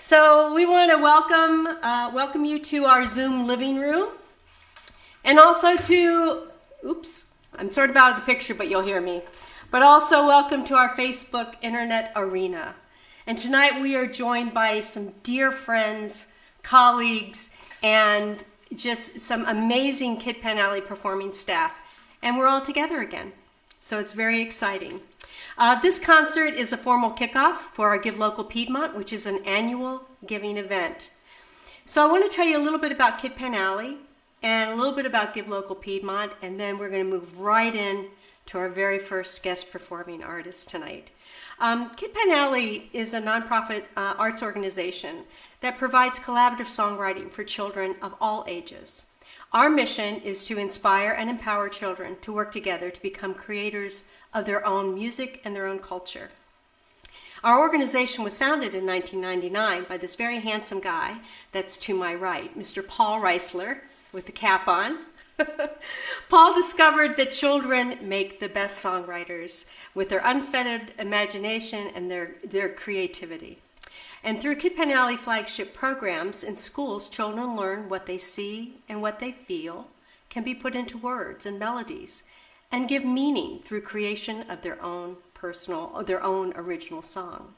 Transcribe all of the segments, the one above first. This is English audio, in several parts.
So we want to welcome you to our Zoom living room, and also to, I'm sort of out of the picture, but you'll hear me. But also welcome to our Facebook Internet Arena. And tonight we are joined by some dear friends, colleagues, and just some amazing Kid Pan Alley performing staff. And we're all together again. So it's very exciting. This concert is a formal kickoff for our Give Local Piedmont, which is an annual giving event. So I want to tell you a little bit about Kid Pan Alley and a little bit about Give Local Piedmont, and then we're going to move right in to our very first guest performing artist tonight. Kid Pan Alley is a nonprofit arts organization that provides collaborative songwriting for children of all ages. Our mission is to inspire and empower children to work together to become creators of their own music and their own culture. Our organization was founded in 1999 by this very handsome guy that's to my right, Mr. Paul Reisler, with the cap on. Paul discovered that children make the best songwriters with their unfettered imagination and their creativity. And through Kid Pan Alley flagship programs in schools, children learn what they see and what they feel can be put into words and melodies and give meaning through creation of their own original song.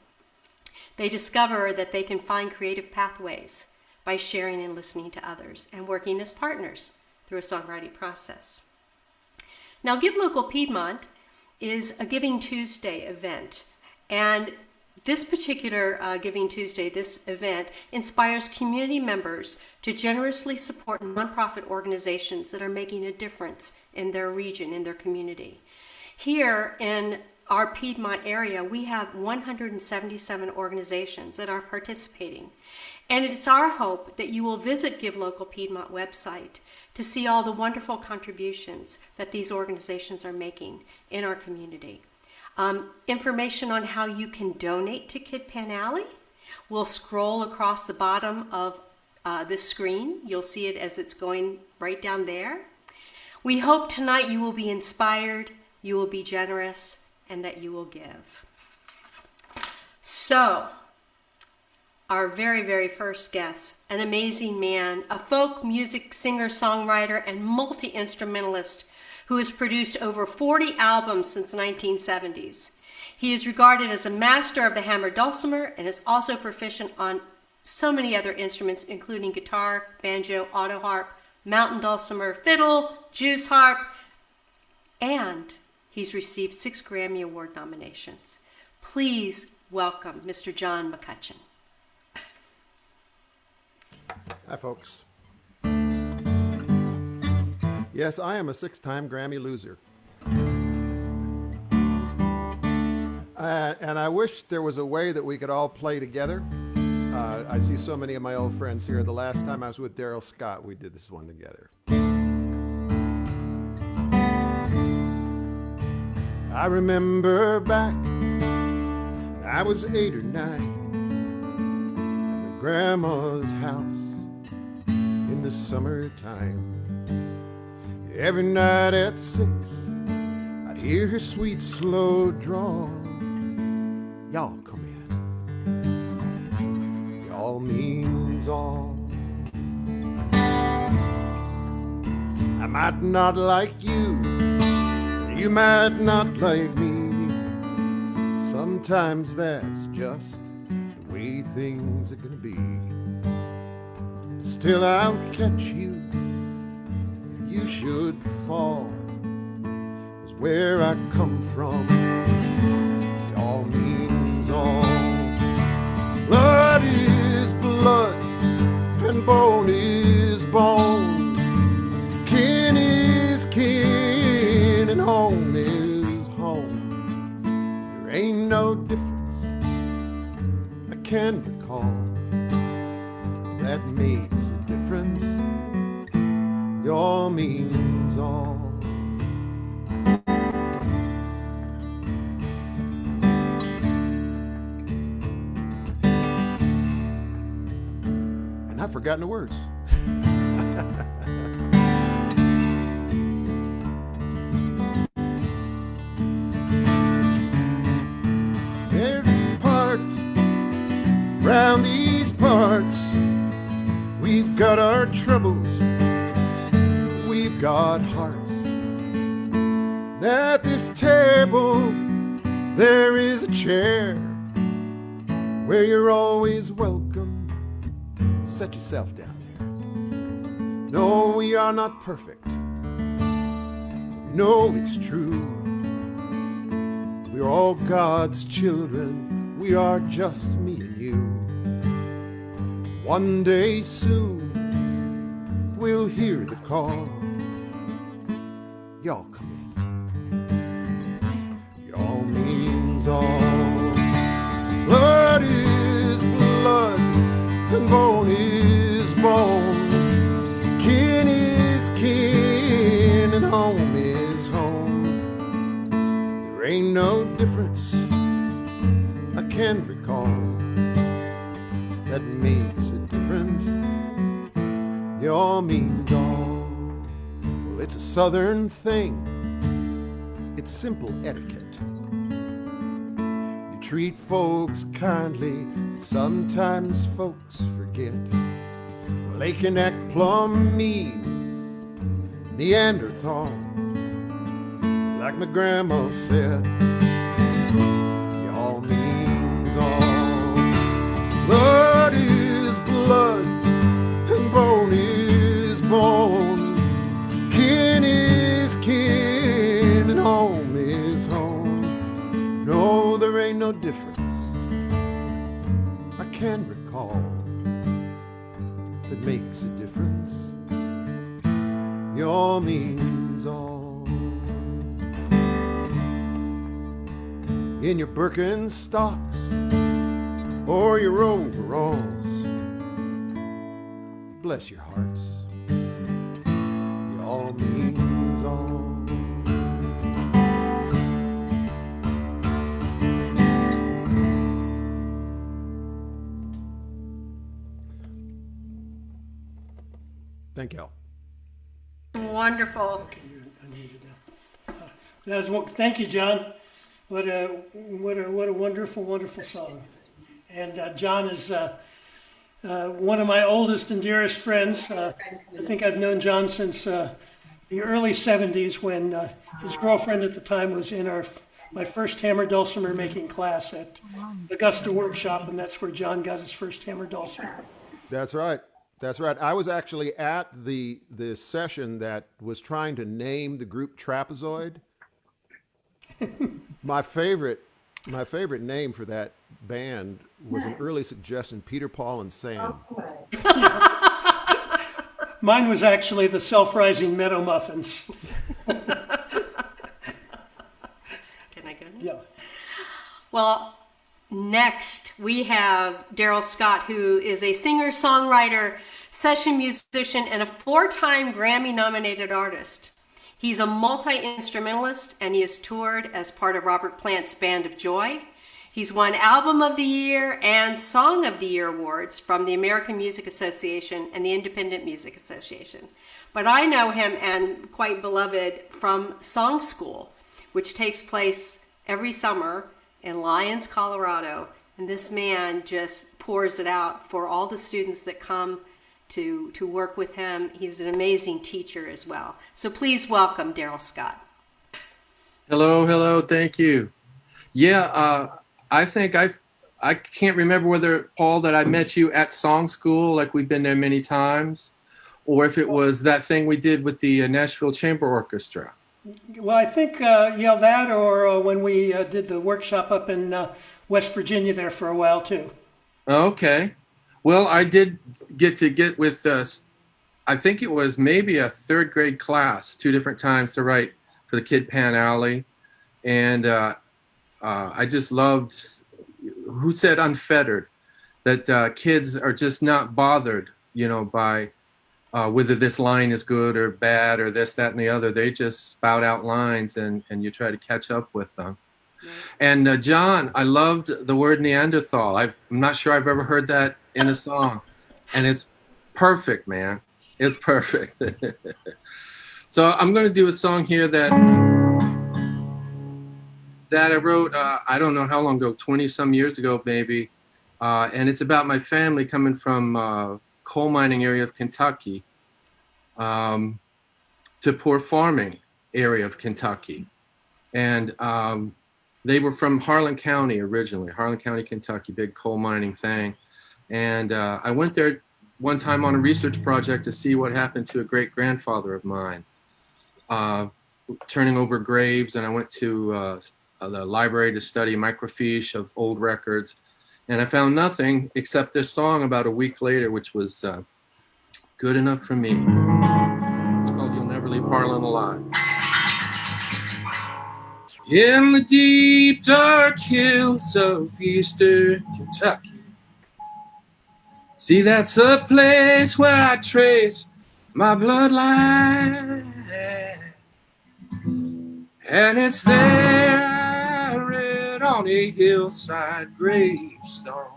They discover that they can find creative pathways by sharing and listening to others and working as partners through a songwriting process. Now, Give Local Piedmont is a Giving Tuesday event, and this particular Giving Tuesday, this event, inspires community members to generously support nonprofit organizations that are making a difference in their region, in their community. Here in our Piedmont area, we have 177 organizations that are participating. And it's our hope that you will visit Give Local Piedmont website to see all the wonderful contributions that these organizations are making in our community. Information on how you can donate to Kid Pan Alley will scroll across the bottom of this screen. You'll see it as it's going right down there. We hope tonight you will be inspired, you will be generous, and that you will give. So, our very, very first guest, an amazing man, a folk music singer-songwriter and multi-instrumentalist who has produced over 40 albums since the 1970s. He is regarded as a master of the hammered dulcimer and is also proficient on so many other instruments, including guitar, banjo, auto harp, mountain dulcimer, fiddle, Jew's harp, and he's received 6 Grammy Award nominations. Please welcome Mr. Jon McCutcheon. Hi, folks. Yes, I am a 6-time Grammy loser. And I wish there was a way that we could all play together. I see so many of my old friends here. The last time I was with Darrell Scott, we did this one together. I remember back, I was 8 or 9, at Grandma's house in the summertime. Every night at 6, I'd hear her sweet, slow drawl. Y'all come in. Y'all means all. I might not like you, you might not like me. Sometimes that's just the way things are gonna be. Still I'll catch you, you should fall, 'cause where I come from, it all means all. Blood is blood, and bone is bone. Kin is kin, and home is home. There ain't no difference I can recall that makes a difference. Your means all. And I've forgotten the words. There's parts round these parts. We've got our troubles, we've got hearts. At this table, there is a chair where you're always welcome. Set yourself down there. No, we are not perfect. No, it's true. We're all God's children. We are just me and you. One day soon, we'll hear the call. Y'all come in. Y'all means all. Blood is blood, and bone is bone. Kin is kin, and home is home. And there ain't no difference I can recall that makes a difference. Y'all means all. Well, it's a southern thing. It's simple etiquette. You treat folks kindly, sometimes folks forget. Well, they can act plumb mean, Neanderthal, like my grandma said. Y'all means all. Blood is blood, and bone is bone. Kin is kin, and home is home. No, there ain't no difference I can recall that makes a difference. Y'all means all. In your Birkenstocks or your overalls, bless your hearts. Y'all means all. Thank y'all. Wonderful. Okay, you're unmuted now. Thank you, John. What a wonderful, wonderful song. And John is one of my oldest and dearest friends. I think I've known John since the early 70s when his girlfriend at the time was in my first hammer dulcimer making class at Augusta Workshop, and that's where John got his first hammer dulcimer. That's right. That's right. I was actually at the session that was trying to name the group Trapezoid. My favorite name for that band was an early suggestion, Peter, Paul, and Sam. Mine was actually the Self-Rising Meadow Muffins. Can I go now? Yeah. Well, next we have Darrell Scott, who is a singer, songwriter, session musician, and a 4-time Grammy-nominated artist. He's a multi-instrumentalist, and he has toured as part of Robert Plant's Band of Joy. He's won Album of the Year and Song of the Year awards from the American Music Association and the Independent Music Association. But I know him, and quite beloved, from Song School, which takes place every summer in Lyons, Colorado. And this man just pours it out for all the students that come to work with him. He's an amazing teacher as well. So please welcome Darrell Scott. Hello, thank you. Yeah, I think I can't remember whether, Paul, that I met you at Song School, like we've been there many times, or if it was that thing we did with the Nashville Chamber Orchestra. Well, I think, that or when we did the workshop up in West Virginia there for a while, too. Okay. Well, I did get with, I think it was maybe a 3rd grade class, 2 different times to write for the Kid Pan Alley. And I just loved, who said unfettered, that kids are just not bothered, by whether this line is good or bad or this, that, and the other. They just spout out lines and you try to catch up with them. And John, I loved the word Neanderthal. I'm not sure I've ever heard that in a song. And it's perfect, man. It's perfect. So I'm going to do a song here that I wrote, I don't know how long ago, 20 some years ago, maybe. And it's about my family coming from coal mining area of Kentucky to poor farming area of Kentucky. And they were from Harlan County originally, Harlan County, Kentucky, big coal mining thing. And I went there one time on a research project to see what happened to a great grandfather of mine, turning over graves. And I went to the library to study microfiche of old records. And I found nothing except this song about a week later, which was good enough for me. It's called You'll Never Leave Harlan Alive. In the deep dark hills of eastern Kentucky, see, that's a place where I trace my bloodline. And it's there I read on a hillside gravestone,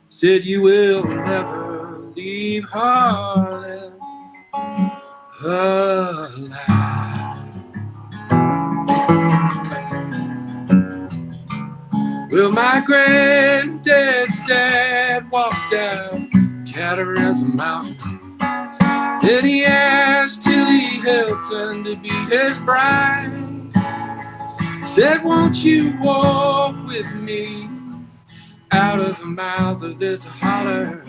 said you will never leave Harlan alive. Well, my granddad's dad walked down Catara's Mountain, then he asked Tilly Hilton to be his bride. Said, won't you walk with me out of the mouth of this holler,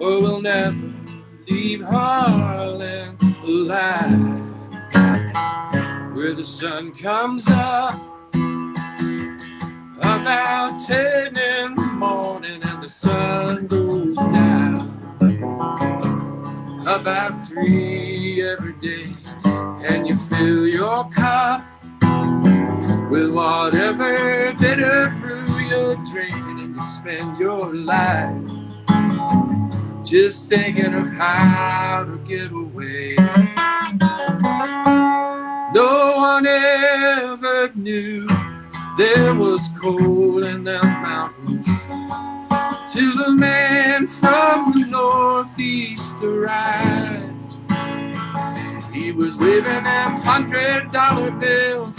or we'll never leave Harlan alive. Where the sun comes up about 10 in the morning and the sun goes down about 3 every day, and you fill your cup with whatever bitter brew you're drinking, and you spend your life just thinking of how to get away. No one ever knew there was coal in them mountains till the man from the northeast arrived. He was waving them $100 bills,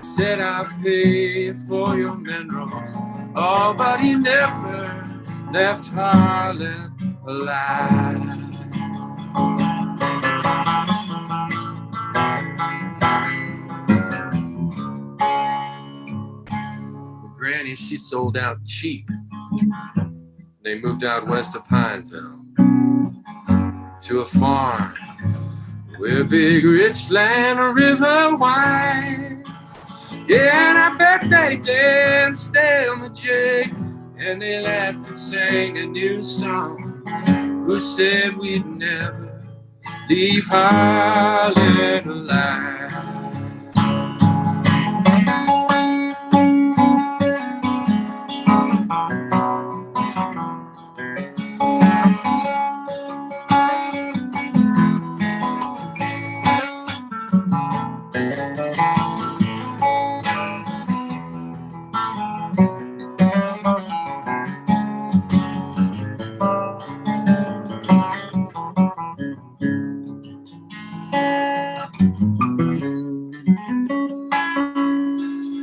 said I'll pay for your minerals. Oh, but he never left Harlan alive. Granny, she sold out cheap. They moved out west of Pineville to a farm where big rich land a river winds. Yeah, and I bet they danced there on the jig, and they laughed and sang a new song. Who said we'd never leave Harlan alive?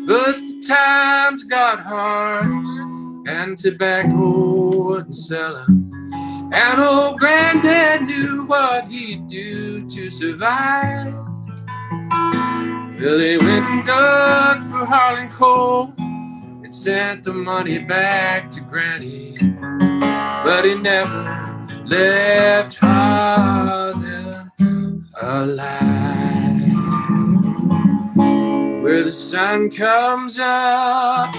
But the times got hard and tobacco wasn't selling, and old granddad knew what he'd do to survive. Well, he went and dug for Harlan coal and sent the money back to Granny, but he never left Harlan alive. Where the sun comes up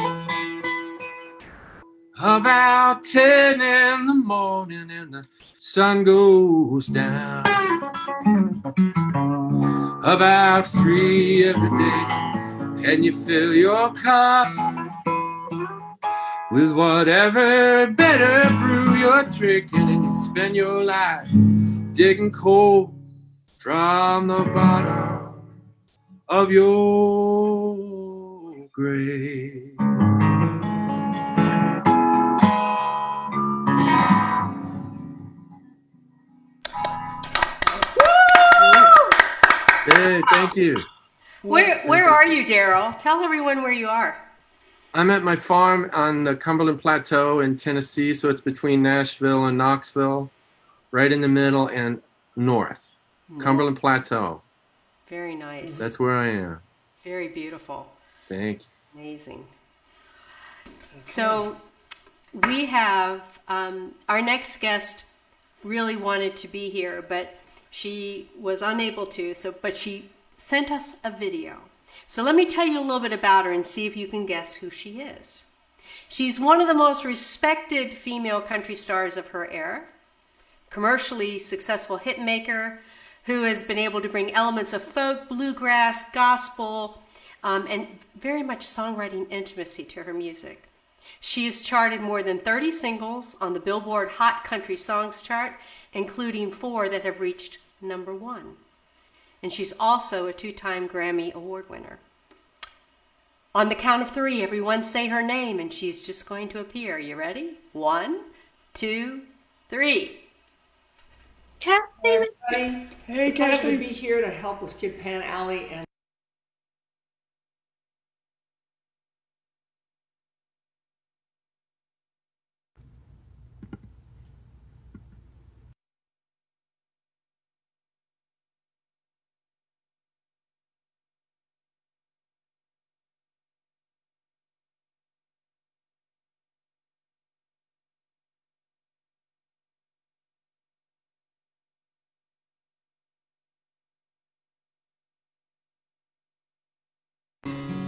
about 10 in the morning and the sun goes down about 3 every day, and you fill your cup with whatever bitter brew you're drinking, and you spend your life digging coal from the bottom of your grave. Hey, thank you. Where are you, Darrell? Tell everyone where you are. I'm at my farm on the Cumberland Plateau in Tennessee, so it's between Nashville and Knoxville, right in the middle and north. Cumberland Plateau. Very nice. That's where I am. Very beautiful. Thank you. Amazing. So we have our next guest really wanted to be here, but she was unable to. But she sent us a video. So let me tell you a little bit about her and see if you can guess who she is. She's one of the most respected female country stars of her era, commercially successful hit maker who has been able to bring elements of folk, bluegrass, gospel, and very much songwriting intimacy to her music. She has charted more than 30 singles on the Billboard Hot Country Songs chart, including 4 that have reached #1. And she's also a 2-time Grammy Award winner. On the count of 3, everyone say her name, and she's just going to appear. You ready? 1, 2, 3. Kathy. Hey, It's a pleasure Kathy. to be here to help with Kid Pan Alley and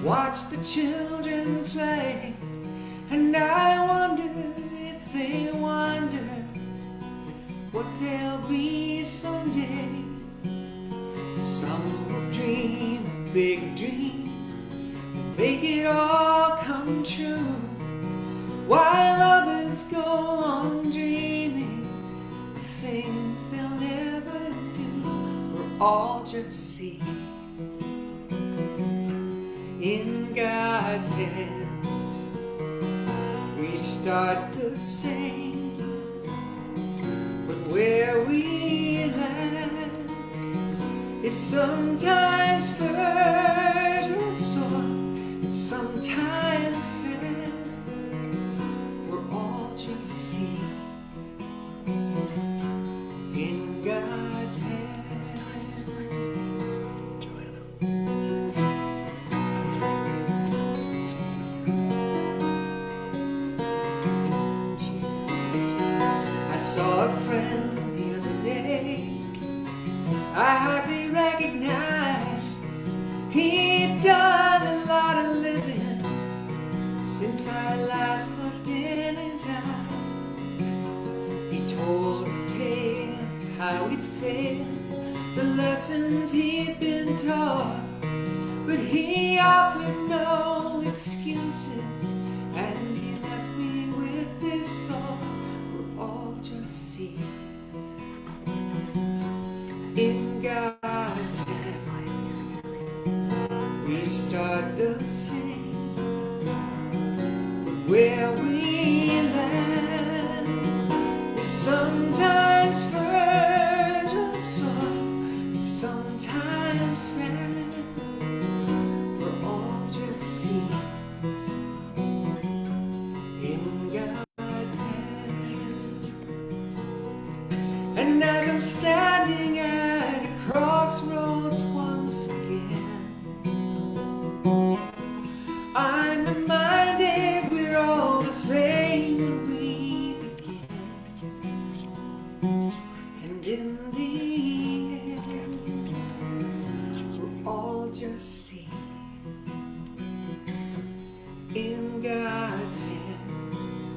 watch the children play, and I wonder if they wonder what they'll be someday. Some will dream a big dream and make it all come true, while others go on dreaming of things they'll never do. We're all just seeds in God's hands. We start the same, but where we land is sometimes fertile soil and sometimes sand. We're all just seeds in God's hands. I saw a friend the other day I hardly recognized. He'd done a lot of living since I last looked in his eyes. He told his tale of how he'd failed, the lessons he'd been taught, but he offered no excuses, and he left me with this thought: we're all just seeds in God's hand. We start the same, but where we land is sometimes fertile soil and sometimes sand. We're all just seeds in God's hand. And as I'm standing at a crossroads once again, I'm reminded we're all the same when we begin. And in the end, we're all just seeds in God's hands.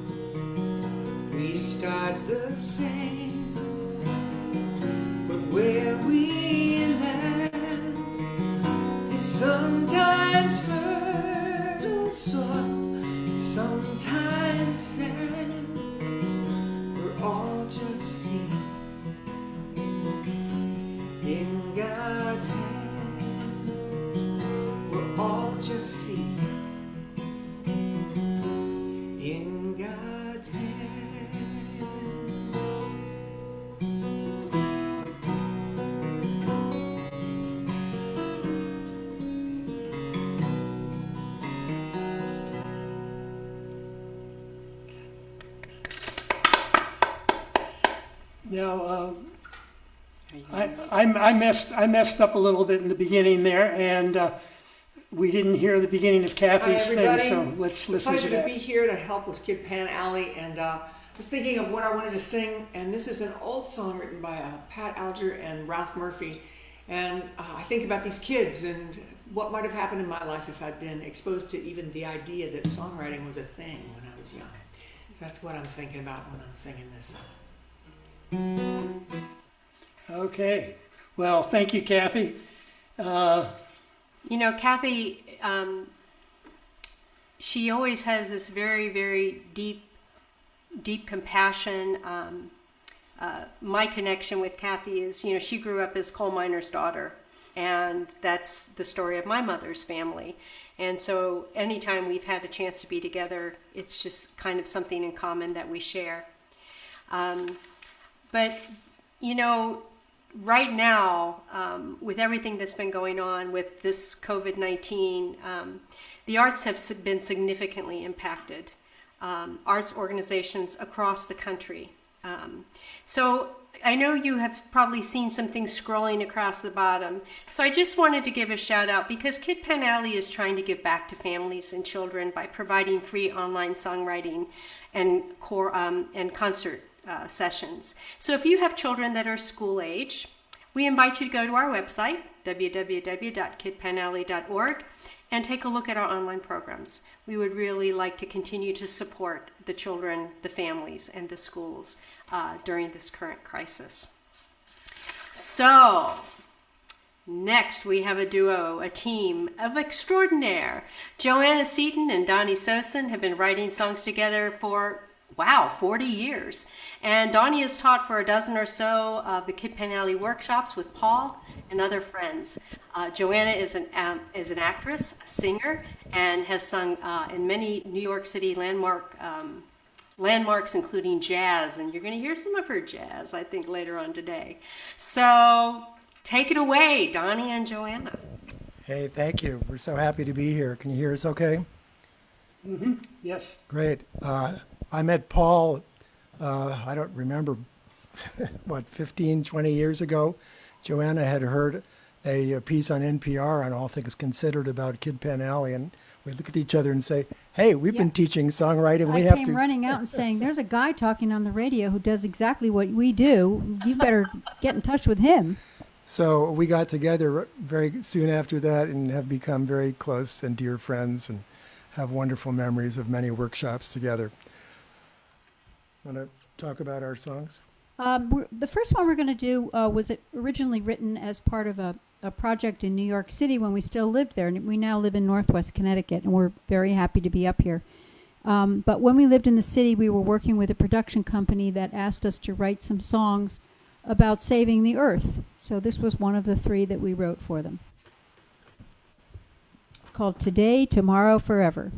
We start the same, but where we land is sometimes fertile soil and sometimes sand. We're all just seeds in God's hands. We're all just seeds in God's hands. Now, I messed up a little bit in the beginning there, and we didn't hear the beginning of Kathy's thing, so let's listen to It's a pleasure that. to be here to help with Kid Pan Alley, and I was thinking of what I wanted to sing, and this is an old song written by Pat Alger and Ralph Murphy, and I think about these kids and what might have happened in my life if I'd been exposed to even the idea that songwriting was a thing when I was young. So that's what I'm thinking about when I'm singing this song. Okay. Well, thank you, Kathy. You know, Kathy, she always has this very, very deep compassion. My connection with Kathy is, you know, she grew up as coal miner's daughter, and that's the story of my mother's family. And so anytime we've had a chance to be together, it's just kind of something in common that we share. But, you know, right now, with everything that's been going on with this COVID-19, the arts have been significantly impacted. Arts organizations across the country. So I know you have probably seen some things scrolling across the bottom. So I just wanted to give a shout out because Kid Pan Alley is trying to give back to families and children by providing free online songwriting and concert sessions. So if you have children that are school age, we invite you to go to our website, www.kidpanalley.org, and take a look at our online programs. We would really like to continue to support the children, the families, and the schools during this current crisis. So, next we have a duo, a team of extraordinaire. Joanna Seaton and Donnie Sosin have been writing songs together for 40 years. And Donnie has taught for a dozen or so of the Kid Pan Alley workshops with Paul and other friends. Joanna is an actress, a singer, and has sung in many New York City landmarks, including jazz. And you're going to hear some of her jazz, I think, later on today. So take it away, Donnie and Joanna. Hey, thank you. We're so happy to be here. Can you hear us okay? Mm-hmm. Yes. Great. I met Paul, I don't remember, 15, 20 years ago. Joanna had heard a piece on NPR on All Things Considered about Kid Pan Alley, and we look at each other and say, hey, we've been teaching songwriting. I came running out and saying, there's a guy talking on the radio who does exactly what we do. You better get in touch with him. So we got together very soon after that and have become very close and dear friends and have wonderful memories of many workshops together. Want to talk about our songs? The first one we're going to do was originally written as part of a project in New York City when we still lived there. And we now live in Northwest Connecticut, and we're very happy to be up here. But when we lived in the city, we were working with a production company that asked us to write some songs about saving the earth. So this was one of the 3 that we wrote for them. It's called Today, Tomorrow, Forever.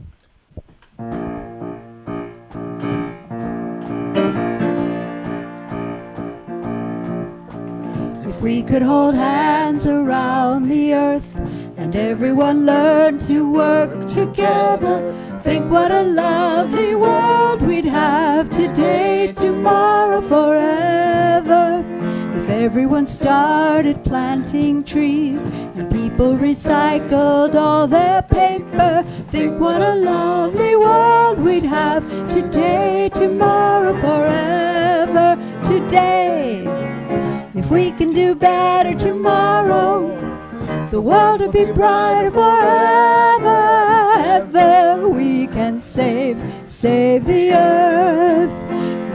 If we could hold hands around the earth and everyone learn to work together, think what a lovely world we'd have today, tomorrow, forever. If everyone started planting trees and people recycled all their paper, think what a lovely world we'd have today, tomorrow, forever, today. If we can do better tomorrow, the world will be brighter forever, ever. We can save the earth.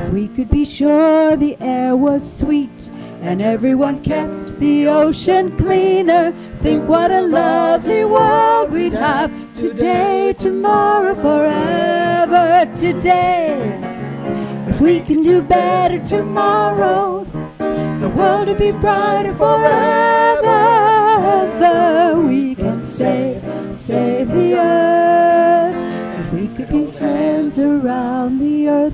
If we could be sure the air was sweet and everyone kept the ocean cleaner, think what a lovely world we'd have today, tomorrow, forever, today. If we can do better tomorrow, the world will be brighter forever. We can save the earth. If we could be friends around the earth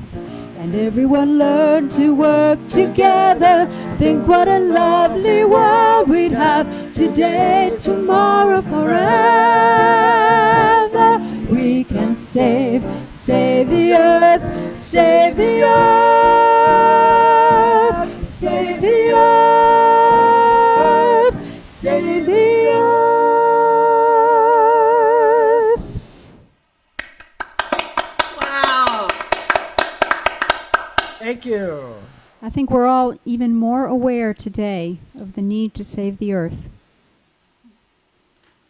and everyone learn to work together, think what a lovely world we'd have today, tomorrow, forever. We can save the earth, save the earth. Thank you. I think we're all even more aware today of the need to save the earth.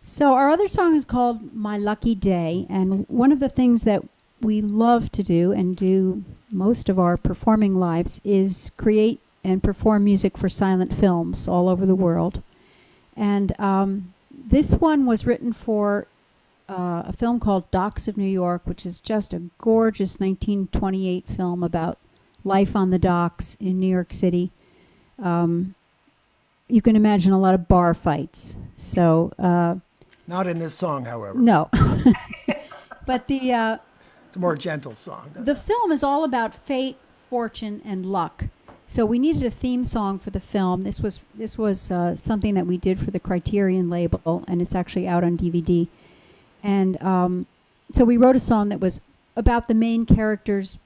So our other song is called My Lucky Day, and one of the things that we love to do and do most of our performing lives is create and perform music for silent films all over the world. And this one was written for a film called Docks of New York, which is just a gorgeous 1928 film about life on the docks in New York City. You can imagine a lot of bar fights. So Not in this song, however. no, but the It's a more gentle song. the film is all about fate, fortune, and luck. So we needed a theme song for the film. This was something that we did for the Criterion label, and it's actually out on DVD. And so we wrote a song that was about the main characters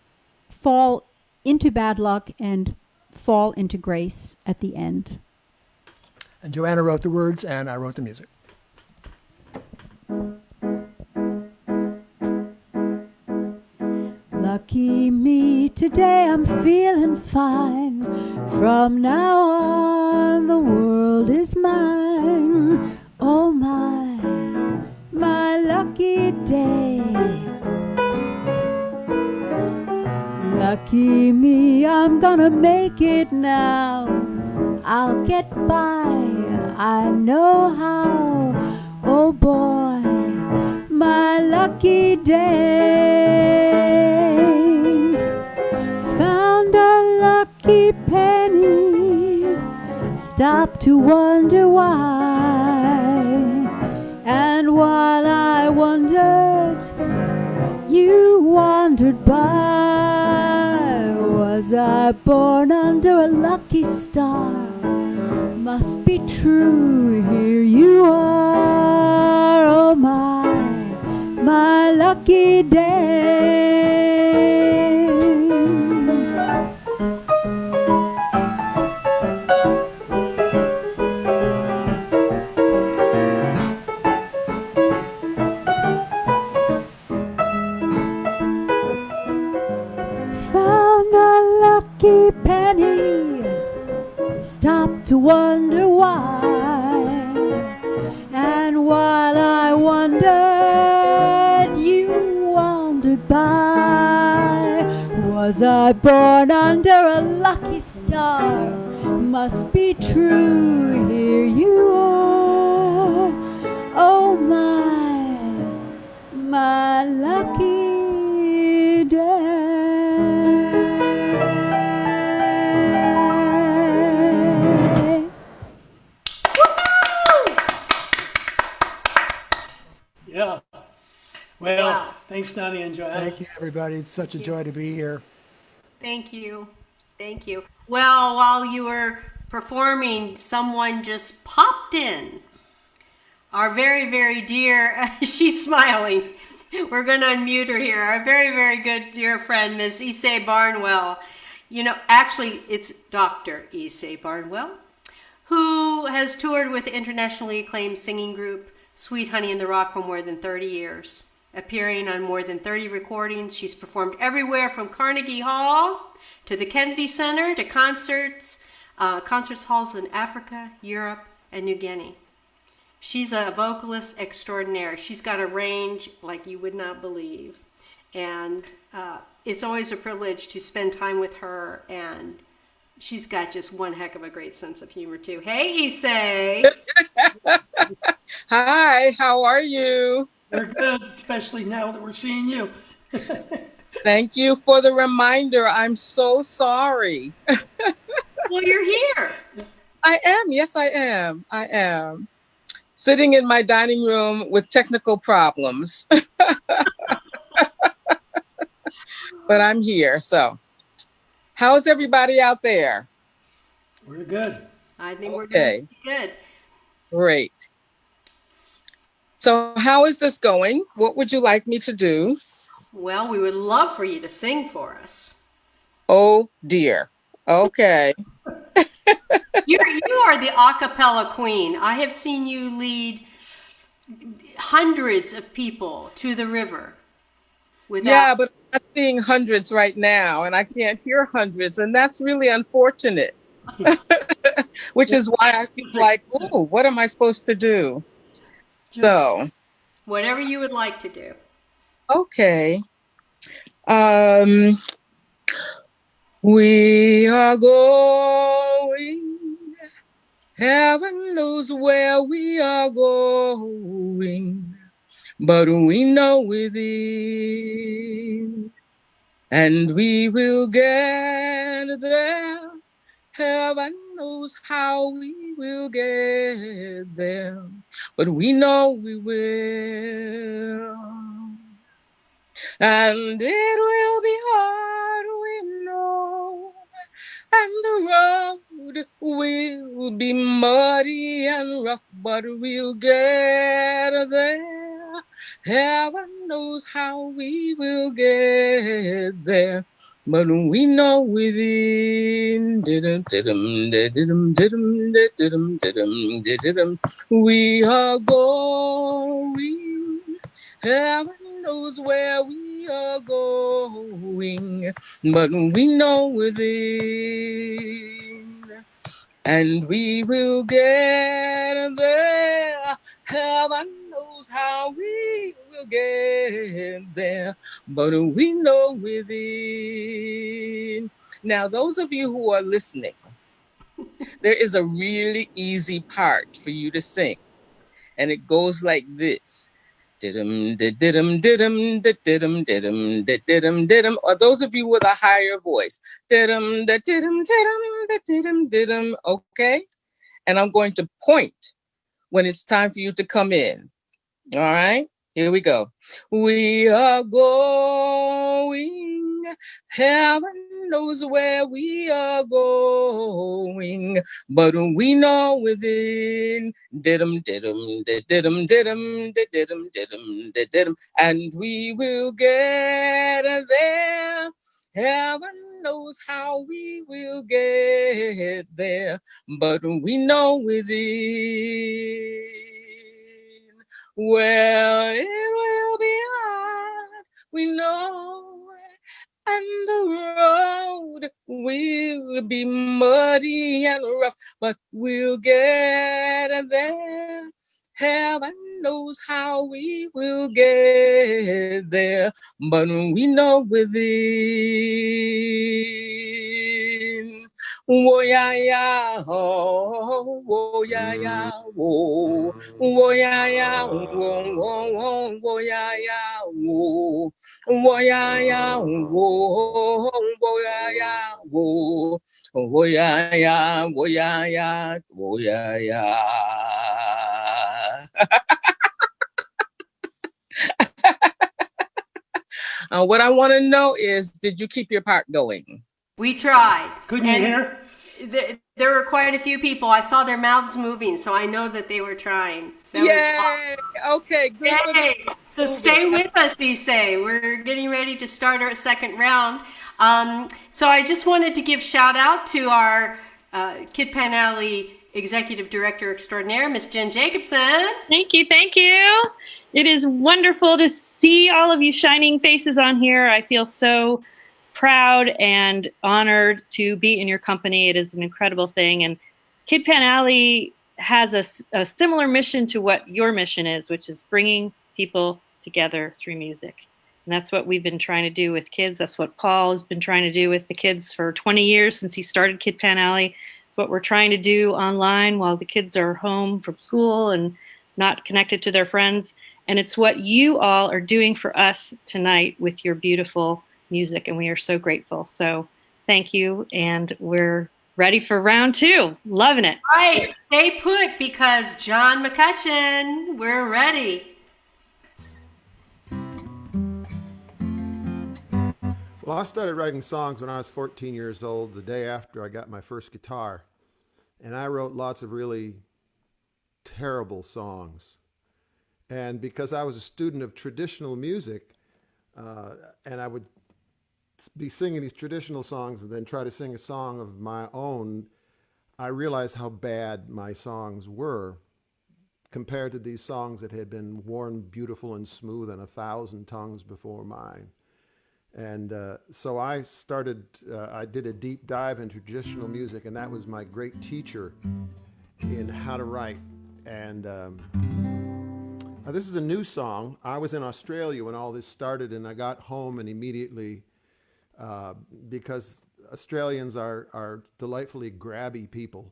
fall into bad luck and fall into grace at the end. And Joanna wrote the words, and I wrote the music. Lucky me, today I'm feeling fine. From now on, the world is mine. Oh my lucky day. Lucky me, I'm gonna make it now. I'll get by, I know how. Oh boy, my lucky day. Found a lucky penny, stopped to wonder why. And while I wondered, you wandered by. Was I born under a lucky star? Must be true, here you are. Oh my lucky day. Found a lucky penny, stopped to wonder why. And while I wondered, you wandered by. Was I born under a lucky star? Must be true, here you are. Oh my lucky day. Yeah. Well, Wow. thanks, Donnie and Joanna. Thank you, everybody. It's such a joy to be here. Thank you. Thank you. Well, while you were performing, someone just popped in. Our very, very dear, she's smiling. We're going to unmute her here. Our very, very good dear friend, Ms. Ysaye Barnwell. You know, actually, it's Dr. Ysaye Barnwell, who has toured with the internationally acclaimed singing group Sweet Honey in the Rock for more than 30 years. Appearing on more than 30 recordings, she's performed everywhere from Carnegie Hall to the Kennedy Center to concerts halls in Africa, Europe, and New Guinea. She's a vocalist extraordinaire. She's got a range like you would not believe. And it's always a privilege to spend time with her. And she's got just one heck of a great sense of humor, too. Hey, Ysaye. Hi, how are you? We're good, especially now that we're seeing you. Thank you for the reminder. I'm so sorry. Well, you're here. I am. Yes, I am. I am. Sitting in my dining room with technical problems. But I'm here. So, how's everybody out there? We're good. I think we're going to be good. Great. So, how is this going? What would you like me to do? Well, we would love for you to sing for us. Oh, dear. Okay. You are the a cappella queen. I have seen you lead hundreds of people to the river. Yeah, but not seeing hundreds right now, and I can't hear hundreds, and that's really unfortunate. Which is why I feel like, oh, what am I supposed to do? Just So, Whatever you would like to do. okay. Um, we are going. Heaven knows where we are going, but we know within, and we will get there. Heaven knows how we will get there, but we know we will. And it will be hard, we know, and the road will be muddy and rough, but we'll get there. Heaven knows how we will get there, but we know within, we are going. Heaven knows where we are going, but we know within, and we will get there. Heaven knows how we will get there, but we know within. Now, those of you who are listening, there is a really easy part for you to sing, and it goes like this. Didum, didum, didum, didum, didum, didum, didum. Or those of you with a higher voice. Didum, didum, didum, didum, didum. Okay? And I'm going to point when it's time for you to come in. All right? Here we go. We are going. Heaven knows where we are going, but we know within. Diddum, diddum, diddum, diddum, diddum, diddum, diddum, and we will get there. Heaven knows how we will get there, but we know within. Well, it will be hard, we know, and the road will be muddy and rough, but we'll get there. Heaven knows how we will get there, but we know within. Wo ya ya ho, wo ya ya wo, wo ya ya wo, wo wo wo ya ya wo, wo ya ya wo, wo ya ya wo, wo ya ya, wo ya ya, wo ya ya. What I want to know is, did you keep your part going? We tried. couldn't you hear? There were quite a few people. I saw their mouths moving, so I know that they were trying. That Yay! was awesome. Okay, good. Yay! So stay with us, Ysaye. We're getting ready to start our second round. So I just wanted to give shout out to our Kid Pan Alley Executive Director Extraordinaire, Miss Jen Jacobson. Thank you. Thank you. It is wonderful to see all of you shining faces on here. I feel so proud and honored to be in your company. It is an incredible thing. And Kid Pan Alley has a similar mission to what your mission is, which is bringing people together through music. And that's what we've been trying to do with kids. That's what Paul has been trying to do with the kids for 20 years since he started Kid Pan Alley. It's what we're trying to do online while the kids are home from school and not connected to their friends. And it's what you all are doing for us tonight with your beautiful music. And we are so grateful. So thank you. And we're ready for round two. Loving it. Right. Stay put because Jon McCutcheon, we're ready. Well, I started writing songs when I was 14 years old, the day after I got my first guitar. And I wrote lots of really terrible songs. And because I was a student of traditional music, and I would be singing these traditional songs and then try to sing a song of my own, I realized how bad my songs were compared to these songs that had been worn beautiful and smooth on 1,000 tongues before mine. And so I started, I did a deep dive into traditional music, and that was my great teacher in how to write. And this is a new song. I was in Australia when all this started, and I got home and immediately, because Australians are delightfully grabby people,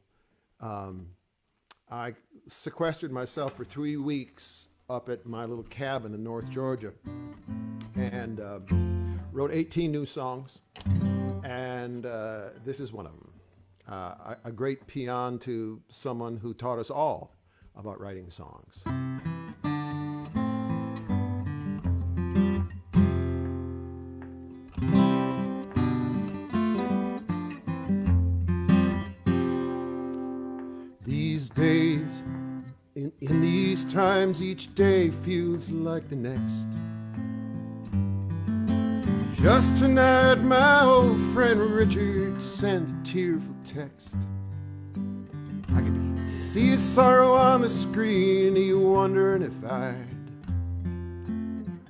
I sequestered myself for 3 weeks up at my little cabin in North Georgia, and wrote 18 new songs, and this is one of them. A great paean to someone who taught us all about writing songs. These days, in these times, each day feels like the next. Just tonight, my old friend Richard sent a tearful text. I could see his sorrow on the screen, he wondering if I'd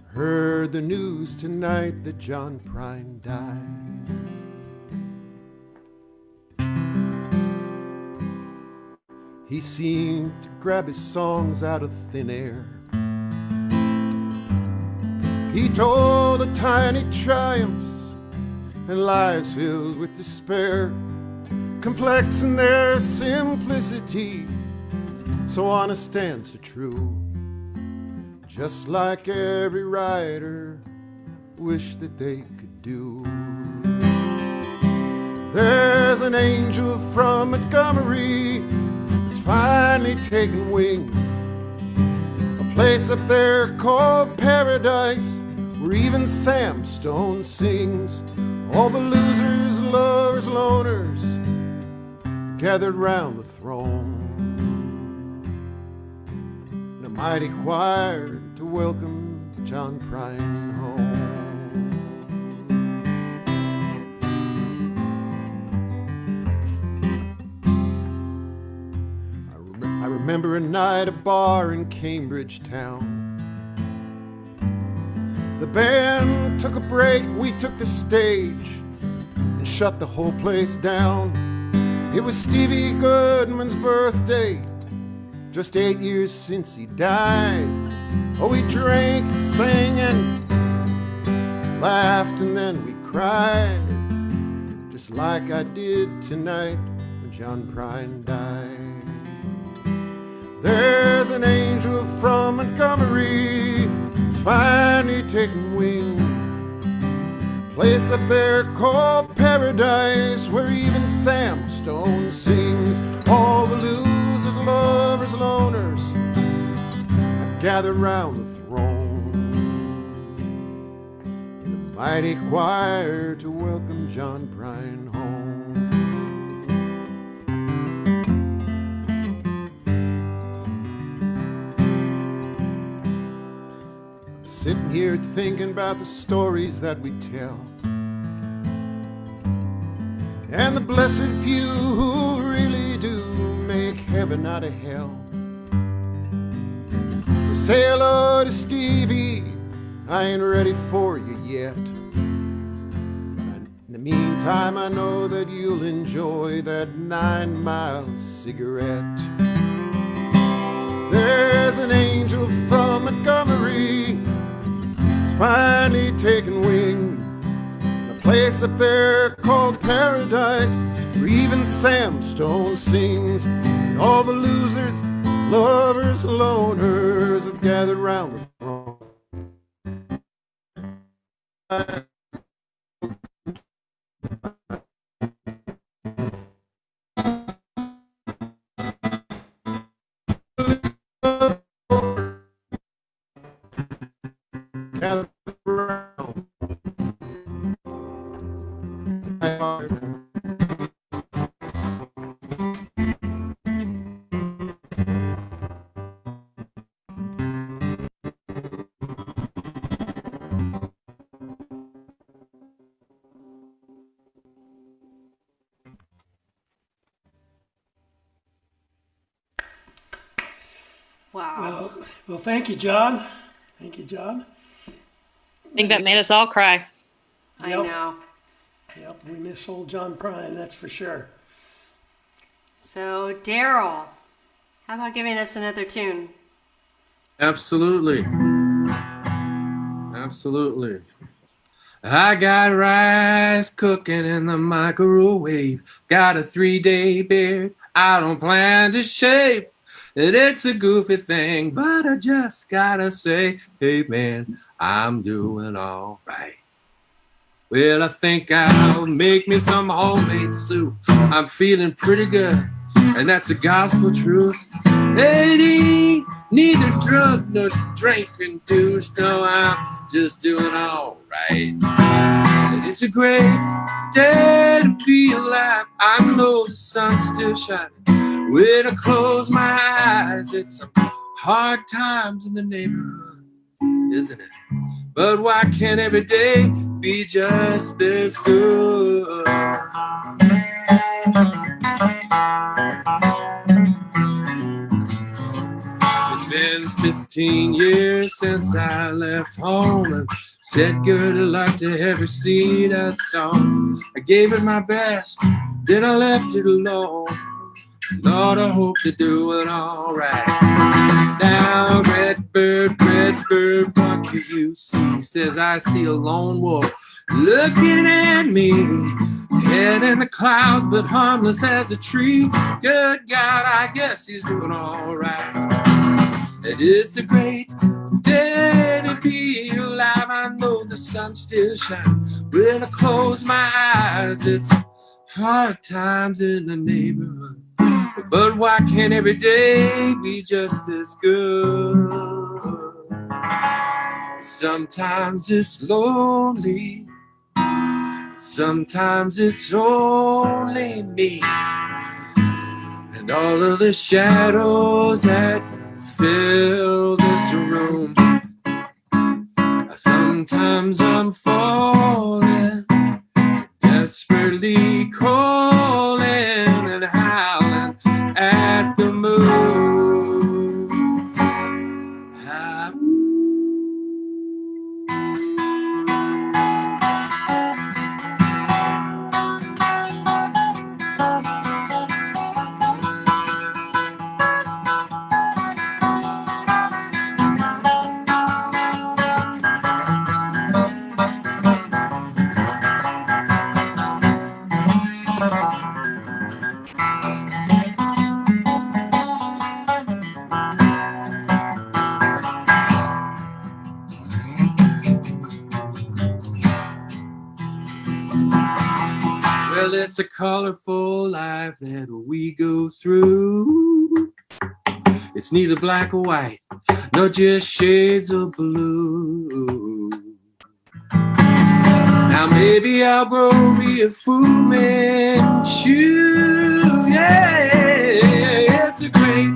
heard the news tonight that John Prine died. He seemed to grab his songs out of thin air. He told of tiny triumphs and lives filled with despair, complex in their simplicity, so honest and so true. Just like every writer wished that they could do. There's an angel from Montgomery that's finally taken wing. A place up there called paradise, where even Sam Stone sings. All the losers, lovers, loners gathered round the throne, and a mighty choir to welcome John Prine home. I remember a night at a bar in Cambridge town. The band took a break, we took the stage and shut the whole place down. It was Stevie Goodman's birthday, just 8 years since he died. Oh, we drank, sang, and laughed, and then we cried, just like I did tonight when John Prine died. There's an angel from Montgomery, it's finally taken wing. Place up there called paradise, where even Sam Stone sings. All the losers, lovers, loners have gathered round the throne, in a mighty choir to welcome John Prine home. Sitting here thinking about the stories that we tell, and the blessed few who really do make heaven out of hell. So say hello to Stevie, I ain't ready for you yet. But in the meantime, I know that you'll enjoy that 9 Mile cigarette. There's an angel from Montgomery, finally taken wing. A place up there called paradise, where even Sam Stone sings. And all the losers, lovers, loners have gathered round the throne. Gathered around my heart. Wow. Well, thank you, John. Thank you, John. I think that made us all cry. I Yep. know. Yep, we miss old John Prine, that's for sure. So, Darrell, how about giving us another tune? Absolutely. Absolutely. I got rice cooking in the microwave. Got a 3-day beard. I don't plan to shave. And it's a goofy thing, but I just gotta say, hey man, I'm doing all right. Well, I think I'll make me some homemade soup. I'm feeling pretty good, and that's the gospel truth. It ain't neither drug nor drinking dues. No, I'm just doing all right. And it's a great day to be alive. I know the sun's still shining. When I close my eyes, it's some hard times in the neighborhood, isn't it? But why can't every day be just this good? It's been 15 years since I left home and said good luck to every seed I'd sown. I gave it my best, then I left it alone. Lord, I hope they're doing all right. Now, Redbird, what do you see? Says I see a lone wolf looking at me. Head in the clouds, but harmless as a tree. Good God, I guess he's doing all right. And it's a great day to be alive. I know the sun's still shining. When I close my eyes, it's hard times in the neighborhood. But why can't every day be just this good? Sometimes it's lonely. Sometimes it's only me. And all of the shadows that fill this room. Sometimes I'm falling, desperately calling and howling at the moon. Well, it's a colorful life that we go through. It's neither black or white, nor just shades of blue. Now maybe I'll grow me a Fu Manchu. Yeah, it's a great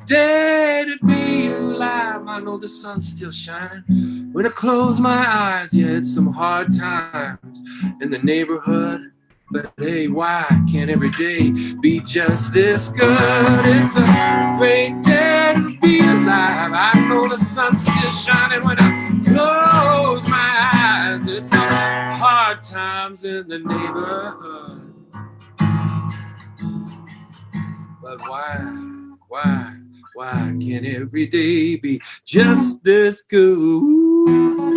day to be alive. I know the sun's still shining. When I close my eyes, yeah, it's some hard times in the neighborhood. But hey, why can't every day be just this good? It's a great day to be alive. I know the sun's still shining when I close my eyes. It's hard times in the neighborhood. But why can't every day be just this good?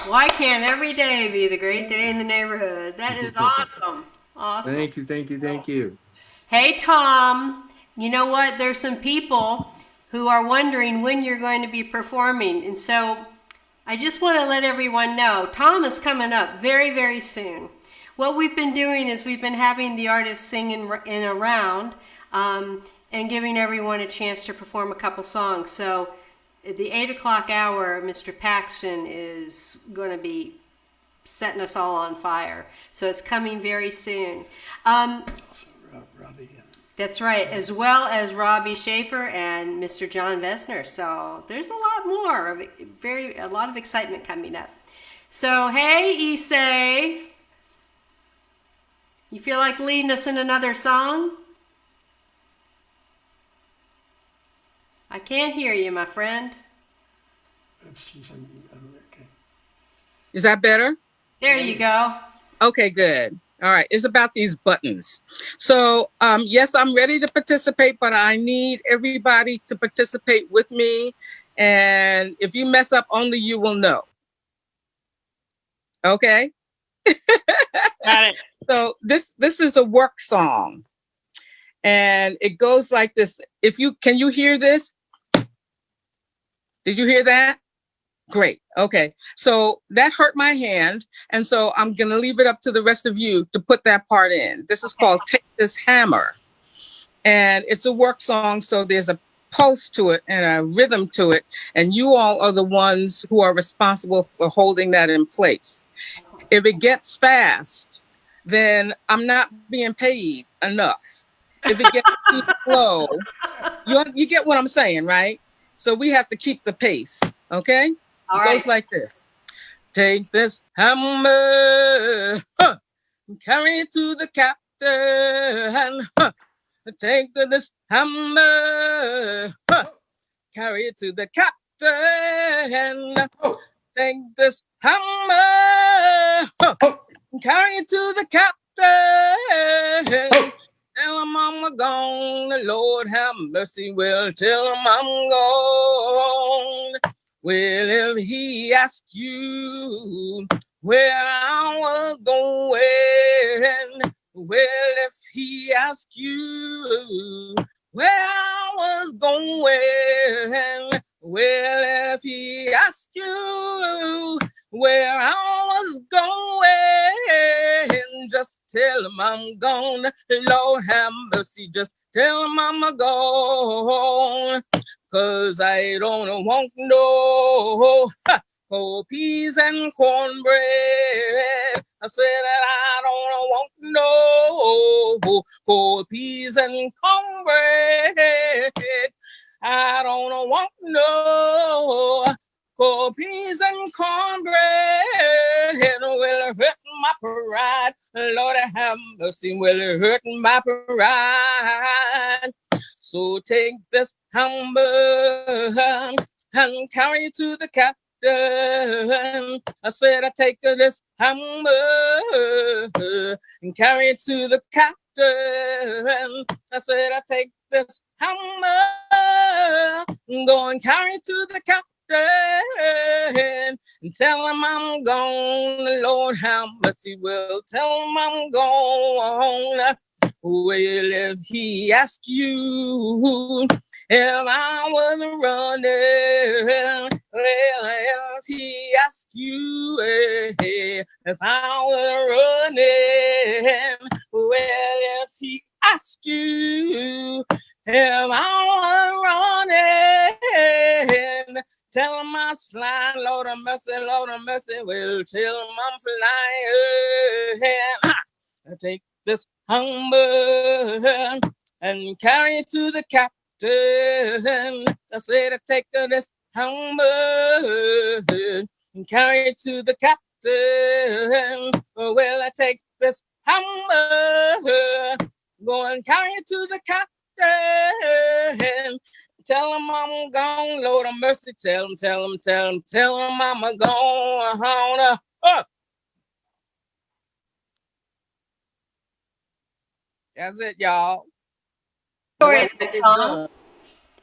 Why can't every day be the great day in the neighborhood? That is awesome. Awesome. Thank you. Hey, Tom, you know what? There's some people who are wondering when you're going to be performing. And so I just want to let everyone know, Tom is coming up very, very soon. What we've been doing is we've been having the artists sing in a round and giving everyone a chance to perform a couple songs. So at the 8 o'clock hour, Mr. Paxton is going to be setting us all on fire. So it's coming very soon. Robbie. That's right, as well as Robbie Schaefer and Mr. Jon Vezner. So there's a lot more, a lot of excitement coming up. So hey, Ysaye, you feel like leading us in another song? I can't hear you, my friend. Okay. Is that better? There you go. Okay, good. All right, it's about these buttons. So yes, I'm ready to participate, but I need everybody to participate with me. And if you mess up, only you will know. Okay? Got it. So this is a work song. And it goes like this. Can you hear this? Did you hear that? Great. Okay. So that hurt my hand. And so I'm going to leave it up to the rest of you to put that part in. This is called Take This Hammer. And it's a work song. So there's a pulse to it and a rhythm to it. And you all are the ones who are responsible for holding that in place. If it gets fast, then I'm not being paid enough. If it gets too slow, you get what I'm saying, right? So we have to keep the pace, okay? All It right. goes like this. Take this hammer, carry it to the captain. Take this hammer, carry it to the captain. Take this hammer, carry it to the captain. Tell him I'm gone, the Lord have mercy, will tell him I'm gone. Well, if he asks you where I was going, well, if he asks you where I was going, well, if he asks you where I was going, just tell him I'm gone. Lord have mercy, just tell him I'm gone. 'Cause I don't want no cold peas and cornbread. I said that I don't want no cold peas and cornbread. I don't want no cold peas and cornbread. Will it hurt my pride? Lord have mercy, will it hurt my pride? So take this hammer and carry it to the captain. I said I take this hammer and carry it to the captain. I said I take this hammer and go and carry it to the captain. And tell him I'm gone. The Lord have mercy, will tell him I'm gone. Well, if he asks you if I was running, well, if he asks you if I was running, well, if he asks you if I was running, tell him I was flying, Lord of mercy, well, tell him I'm flying. I take this hammer and carry it to the captain. I said I take this hammer and carry it to the captain. Well, I take this hammer, go and carry it to the captain. Tell him I'm gone, Lord of mercy. Tell him I'm gone. That's it, y'all. Story of that song.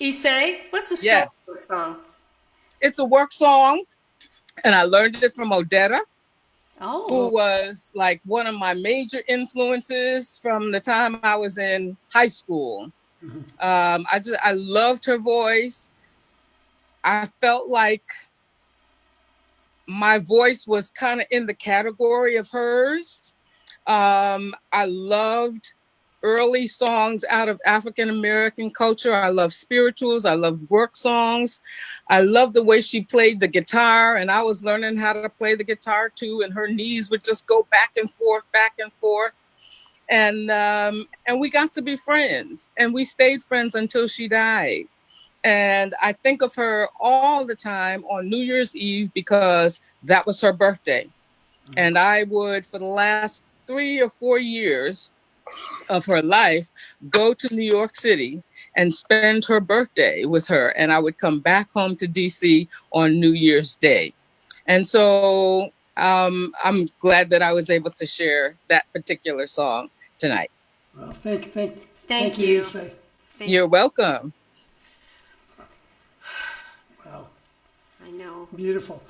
Ysaye, what's the story Yes. of the song? It's a work song, and I learned it from Odetta, who Oh, was like one of my major influences from the time I was in high school. I loved her voice. I felt like my voice was kind of in the category of hers. I loved early songs out of African American culture. I love spirituals. I love work songs. I love the way she played the guitar, and I was learning how to play the guitar too, and her knees would just go back and forth, back and forth. And we got to be friends, and we stayed friends until she died. And I think of her all the time on New Year's Eve because that was her birthday. And I would, for the last 3 or 4 years of her life, go to New York City and spend her birthday with her. And I would come back home to DC on New Year's Day. And so I'm glad that I was able to share that particular song tonight. Well, thank you. Ysaye. You're welcome. Wow, I know. beautiful.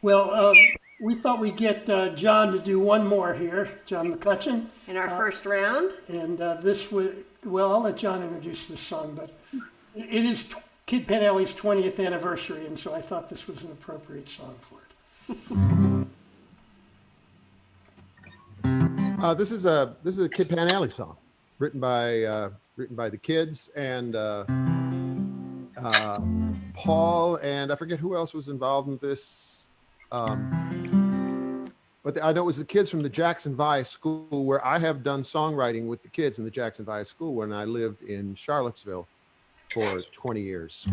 Well, we thought we'd get John to do one more here, Jon McCutcheon. In our first round. And this would, well, I'll let John introduce this song, but it is Kid Pan Alley's 20th anniversary, and so I thought this was an appropriate song for it. This is a Kid Pan Alley song, written by the kids and Paul, and I forget who else was involved in this. But I know it was the kids from the Jackson Vice School, where I have done songwriting with the kids in the Jackson Vice School when I lived in Charlottesville for 20 years.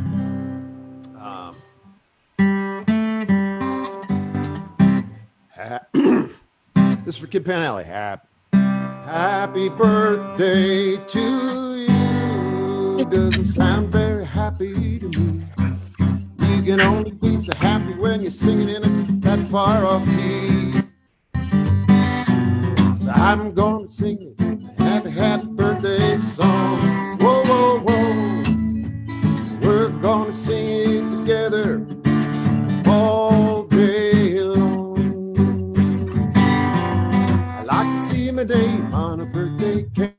This is for Kid Pan Alley. Happy birthday to you. Doesn't sound very happy to me. You can only be so happy when you're singing in that far off key. So I'm gonna sing a happy, happy birthday song. Whoa, whoa, whoa. We're gonna sing it together all day long. I like to see my name on a birthday cake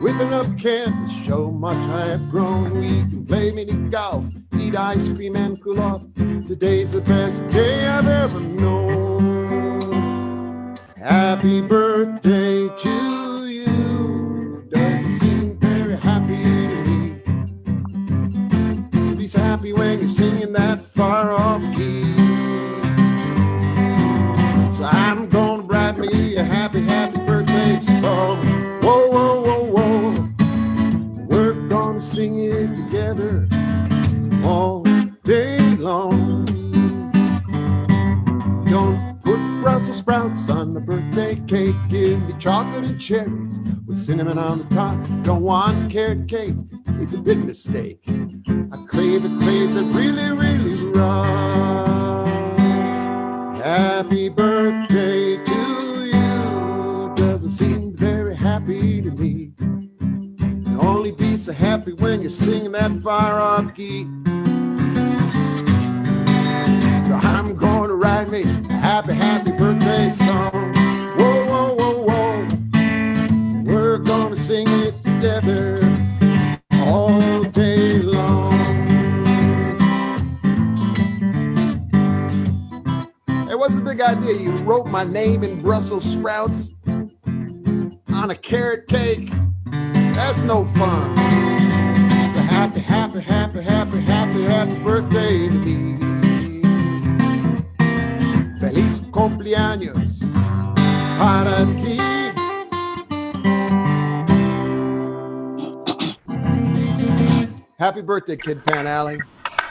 with enough candy to show much I have grown. We can play mini golf, eat ice cream and cool off. Today's the best day I've ever known. Happy birthday to you. Doesn't seem very happy to me. Be so happy when you're singing that far off key. So I'm gonna write me a happy, happy birthday song. Whoa, whoa, whoa, whoa. We're gonna sing it together all day long. Don't put Brussels sprouts on the birthday cake. Give me chocolate and cherries with cinnamon on the top. Don't want carrot cake, it's a big mistake. I crave a crave that really, really rocks. Happy birthday to you. Doesn't seem very happy to me. You'll only be so happy when you're singing that far off key. So I'm gonna write me a happy, happy birthday song. Whoa, whoa, whoa, whoa. We're gonna sing it together all day long. Hey, what's the big idea? You wrote my name in Brussels sprouts on a carrot cake? That's no fun. It's a happy, happy, happy, happy, happy, happy birthday to me. Feliz cumpleaños para ti. Happy birthday, Kid Pan Alley.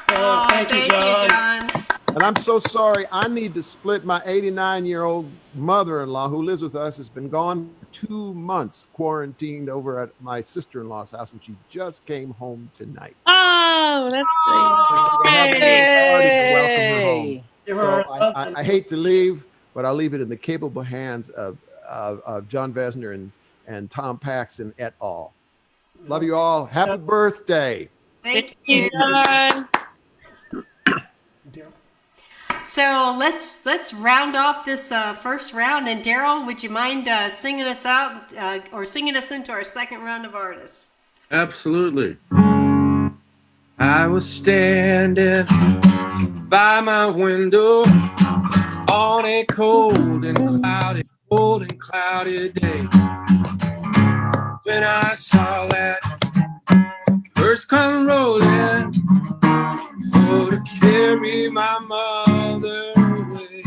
Oh, thank you, John. And I'm so sorry, I need to split my 89-year-old mother-in-law who lives with us, has been gone for 2 months, quarantined over at my sister-in-law's house, and she just came home tonight. Oh, that's We're having a party to welcome her home. Give her So a hug. I hate to leave, but I'll leave it in the capable hands of Jon Vezner and Tom Paxton et al. Love you all. Happy birthday. Thank you, you. John. So let's round off this first round. And Darrell, would you mind singing us out or singing us into our second round of artists? Absolutely. I was standing by my window on a cold and cloudy day. when I saw that hearse come rolling for to carry my mother away.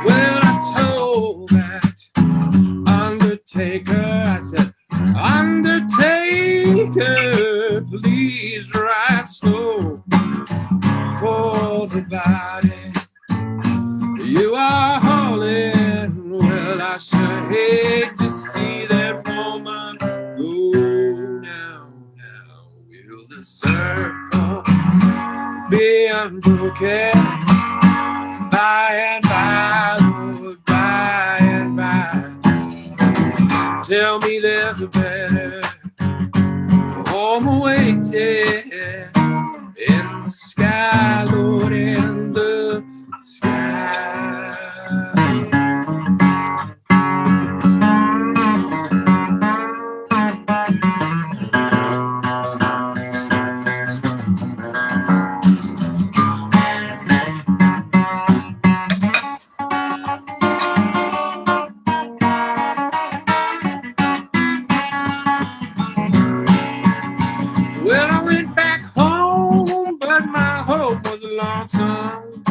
Well, I told that undertaker, I said, Undertaker, please drive slow for the body you are hauling. Well, I sure hate to see that woman go now. Now will the circle be unbroken by and by, Lord, by and by? Tell me there's a better home awaiting in the sky, Lord, in the sky. Well, I went back home, but my hope was lonesome.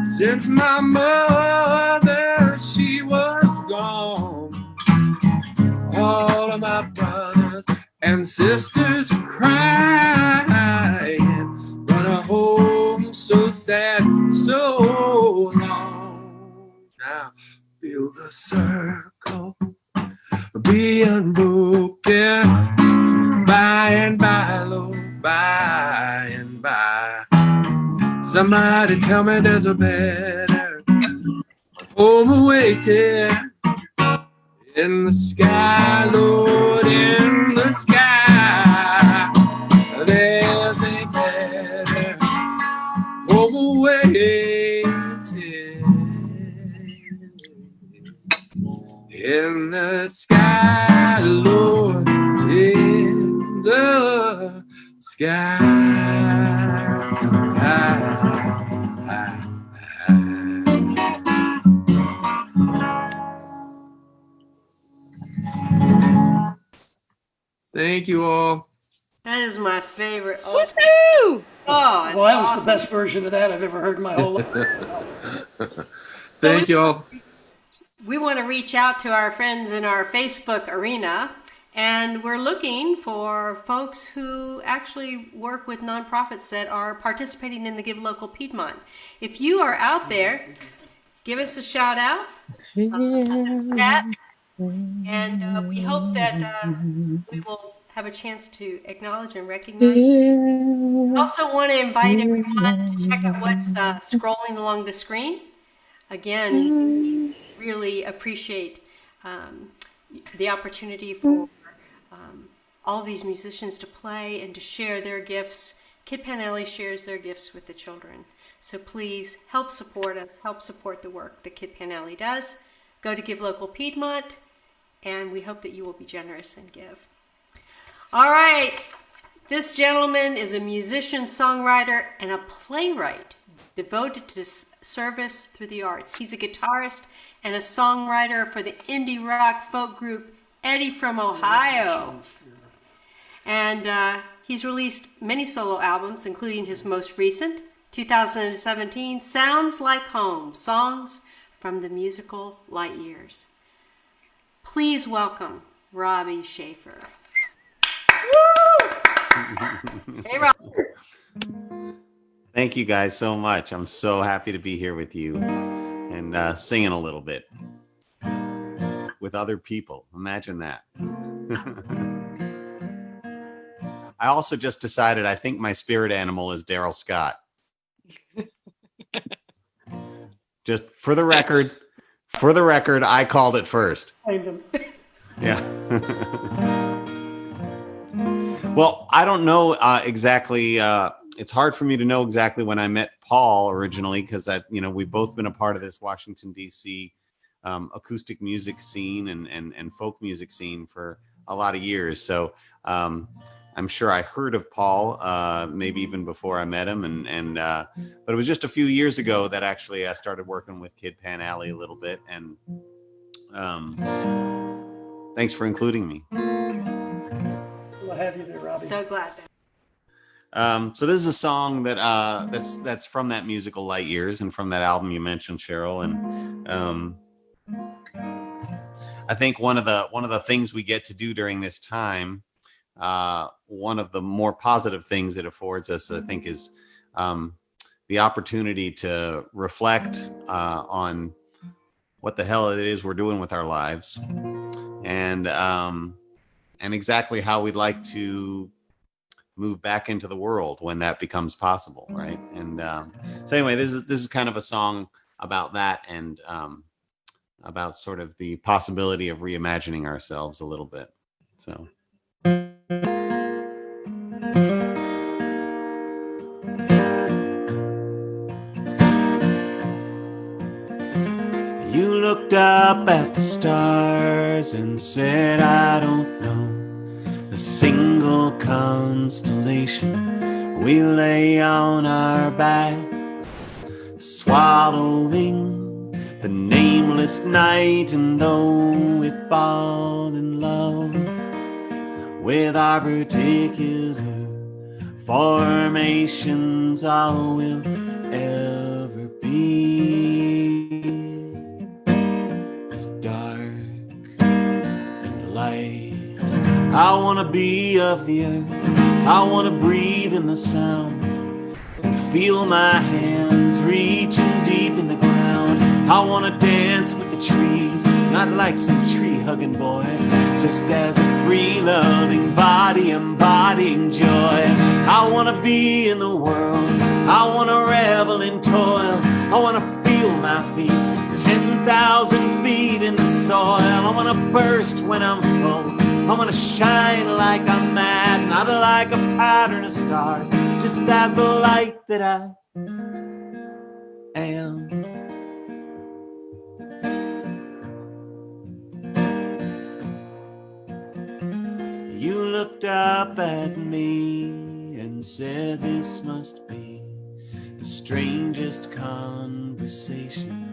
Since my mother, she was gone. All of my brothers and sisters were crying, run a home so sad, so long. Now feel the circle be unbroken by and by, Lord, by and by. Somebody tell me there's a better home awaiting in the sky, Lord, in the sky. There's a better home awaiting in the sky, Lord, in the sky. Thank you all. That is my favorite. Oh, Woohoo! it's Well, that was awesome. the best version of that I've ever heard in my whole life. Thank you all. We want to reach out to our friends in our Facebook arena, and we're looking for folks who actually work with nonprofits that are participating in the Give Local Piedmont. If you are out there, give us a shout out. And we hope that we will have a chance to acknowledge and recognize. I also want to invite everyone to check out what's scrolling along the screen. Again, really appreciate the opportunity for all of these musicians to play and to share their gifts. Kid Pan Alley shares their gifts with the children. So please help support us, help support the work that Kid Pan Alley does. Go to Give Local Piedmont, and we hope that you will be generous and give. All right, this gentleman is a musician, songwriter, and a playwright devoted to service through the arts. He's a guitarist and a songwriter for the indie rock folk group Eddie from Ohio. And he's released many solo albums, including his most recent, 2017, Sounds Like Home, Songs from the Musical Light Years. Please welcome Robbie Schaefer. Hey, Rob. Thank you guys so much. I'm so happy to be here with you and singing a little bit with other people. Imagine that. I also just decided I think my spirit animal is Darrell Scott. Just for the record, I called it first. Yeah. Well, I don't know exactly. It's hard for me to know exactly when I met Paul originally, because we've both been a part of this Washington, D.C. Acoustic music scene and folk music scene for a lot of years. So I'm sure I heard of Paul, maybe even before I met him. But it was just a few years ago that actually I started working with Kid Pan Alley a little bit. And thanks for including me. We'll have you there, Robbie. So glad. So this is a song that that's from that musical Light Years and from that album you mentioned, Cheryl. And I think one of the things we get to do during this time, one of the more positive things it affords us, I think, is the opportunity to reflect on what the hell it is we're doing with our lives, and exactly how we'd like to move back into the world when that becomes possible, right? And so anyway, this is kind of a song about that, and about sort of the possibility of reimagining ourselves a little bit. So. You looked up at the stars and said, I don't know a single constellation. We lay on our back, swallowing the nameless night, and though we fall in love with our particular formations, all we'll ever be is dark and light. I wanna be of the earth, I wanna breathe in the sound, and feel my hands reaching deep in the ground. I wanna dance with the trees, not like some tree-hugging boy, just as a free-loving body embodying joy. I wanna be in the world, I wanna revel in toil, I wanna feel my feet 10,000 feet in the soil. I wanna burst when I'm full, I wanna shine like I'm mad, not like a pattern of stars, just as the light that I am. You looked up at me and said, this must be the strangest conversation,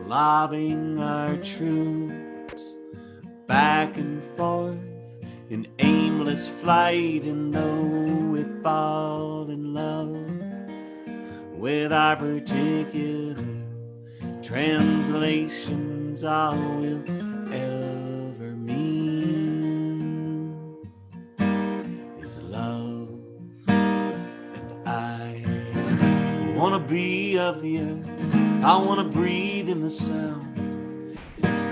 lobbing our truths back and forth in aimless flight. And though we fall in love with our particular translations, all we'll ever mean is love. And I wanna be of the earth, I wanna breathe in the sound,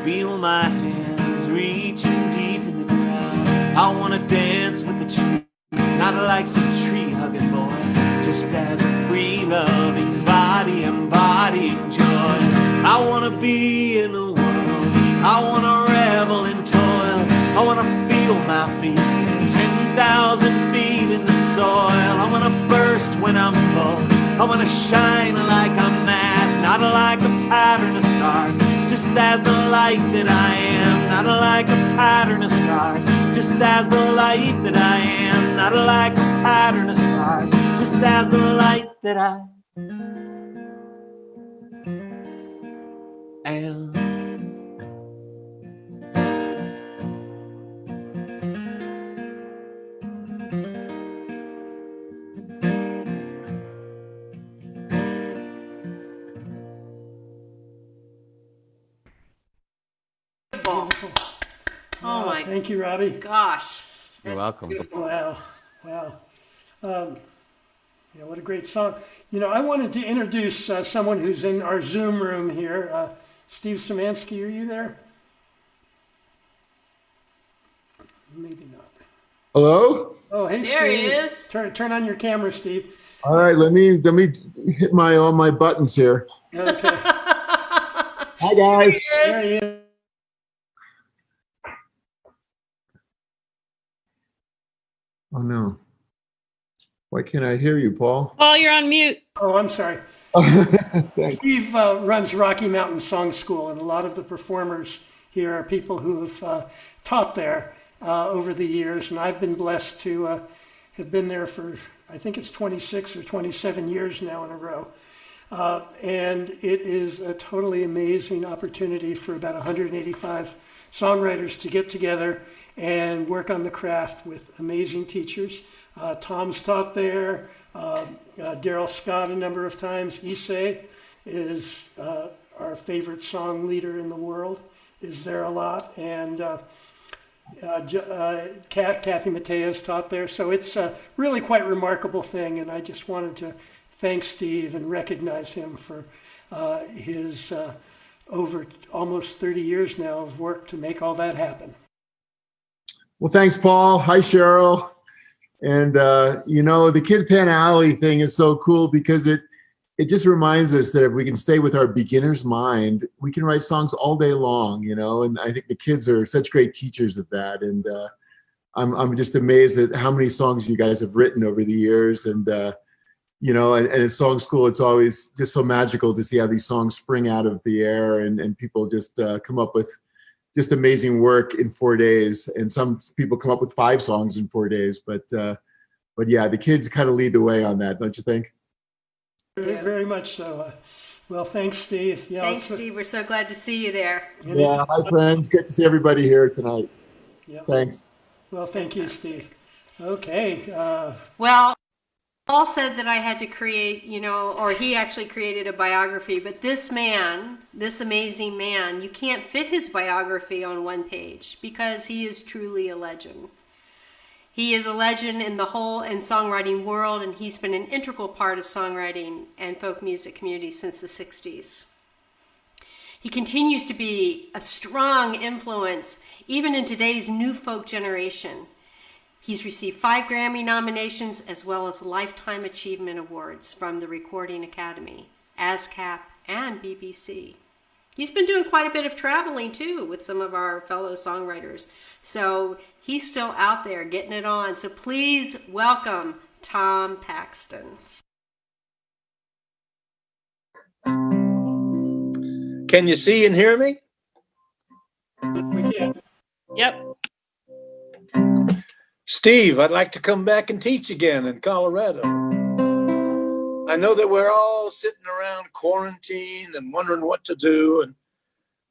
feel my hands reaching deep in the ground. I wanna dance with the tree, not like some tree-hugging boy, just as a free-loving body embodying joy. I wanna be in the world, I wanna revel in toil, I wanna feel my feet 10,000 feet in the soil. I wanna burst when I'm full, I wanna shine like I'm mad, not like a pattern of stars, just as the light that I am, not like a pattern of stars, just as the light that I am, not like a pattern of stars, just as the light that I am. Oh my Thank you, Robbie. gosh. You're welcome. Wow, wow. Yeah, what a great song. You know, I wanted to introduce someone who's in our Zoom room here. Steve Szymanski, are you there? Maybe not. Hello? Oh, hey, There he Steve. is. Turn on your camera, Steve. All right, let me hit all my buttons here. Okay. Hi guys. There he is. Oh no. Why can't I hear you, Paul? Paul, you're on mute. Oh, I'm sorry. Thanks. Steve runs Rocky Mountain Song School, and a lot of the performers here are people who have taught there over the years, and I've been blessed to have been there for, I think it's 26 or 27 years now in a row. And it is a totally amazing opportunity for about 185 songwriters to get together and work on the craft with amazing teachers. Tom's taught there, Darrell Scott a number of times. Ysaye is our favorite song leader in the world, is there a lot. And Kathy Mattea is taught there. So it's a really quite remarkable thing. And I just wanted to thank Steve and recognize him for his over almost 30 years now of work to make all that happen. Well, thanks, Paul. Hi, Cheryl. And, the Kid Pan Alley thing is so cool because it just reminds us that if we can stay with our beginner's mind, we can write songs all day long, and I think the kids are such great teachers of that. And I'm just amazed at how many songs you guys have written over the years. And, and at Song School, it's always just so magical to see how these songs spring out of the air and people just come up with just amazing work in 4 days. And some people come up with 5 songs in 4 days, but yeah, the kids kind of lead the way on that, don't you think? Very much so. Well, thanks, Steve. Yeah, Thanks, Steve. We're so glad to see you there. Yeah, hi, friends. Good to see everybody here tonight. Yeah. Thanks. Well, thank you, Steve. Okay. Well, Paul said that I had to create, or he actually created a biography, but this man, this amazing man, you can't fit his biography on one page because he is truly a legend. He is a legend in the whole and songwriting world, and he's been an integral part of songwriting and folk music community since the 60s. He continues to be a strong influence even in today's new folk generation. He's received 5 Grammy nominations as well as Lifetime Achievement Awards from the Recording Academy, ASCAP, and BBC. He's been doing quite a bit of traveling too with some of our fellow songwriters. So he's still out there getting it on. So please welcome Tom Paxton. Can you see and hear me? We can. Yep. Steve, I'd like to come back and teach again in Colorado. I know that we're all sitting around quarantined and wondering what to do. And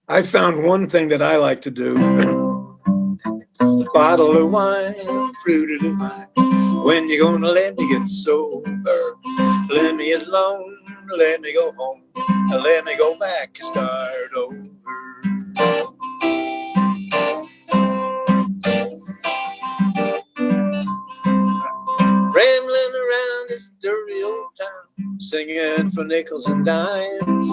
I found one thing that I like to do. Bottle of wine, fruit of wine. When you gonna let me get sober? Let me alone, let me go home. Let me go back and start over. Rambling around this dirty old town, singing for nickels and dimes.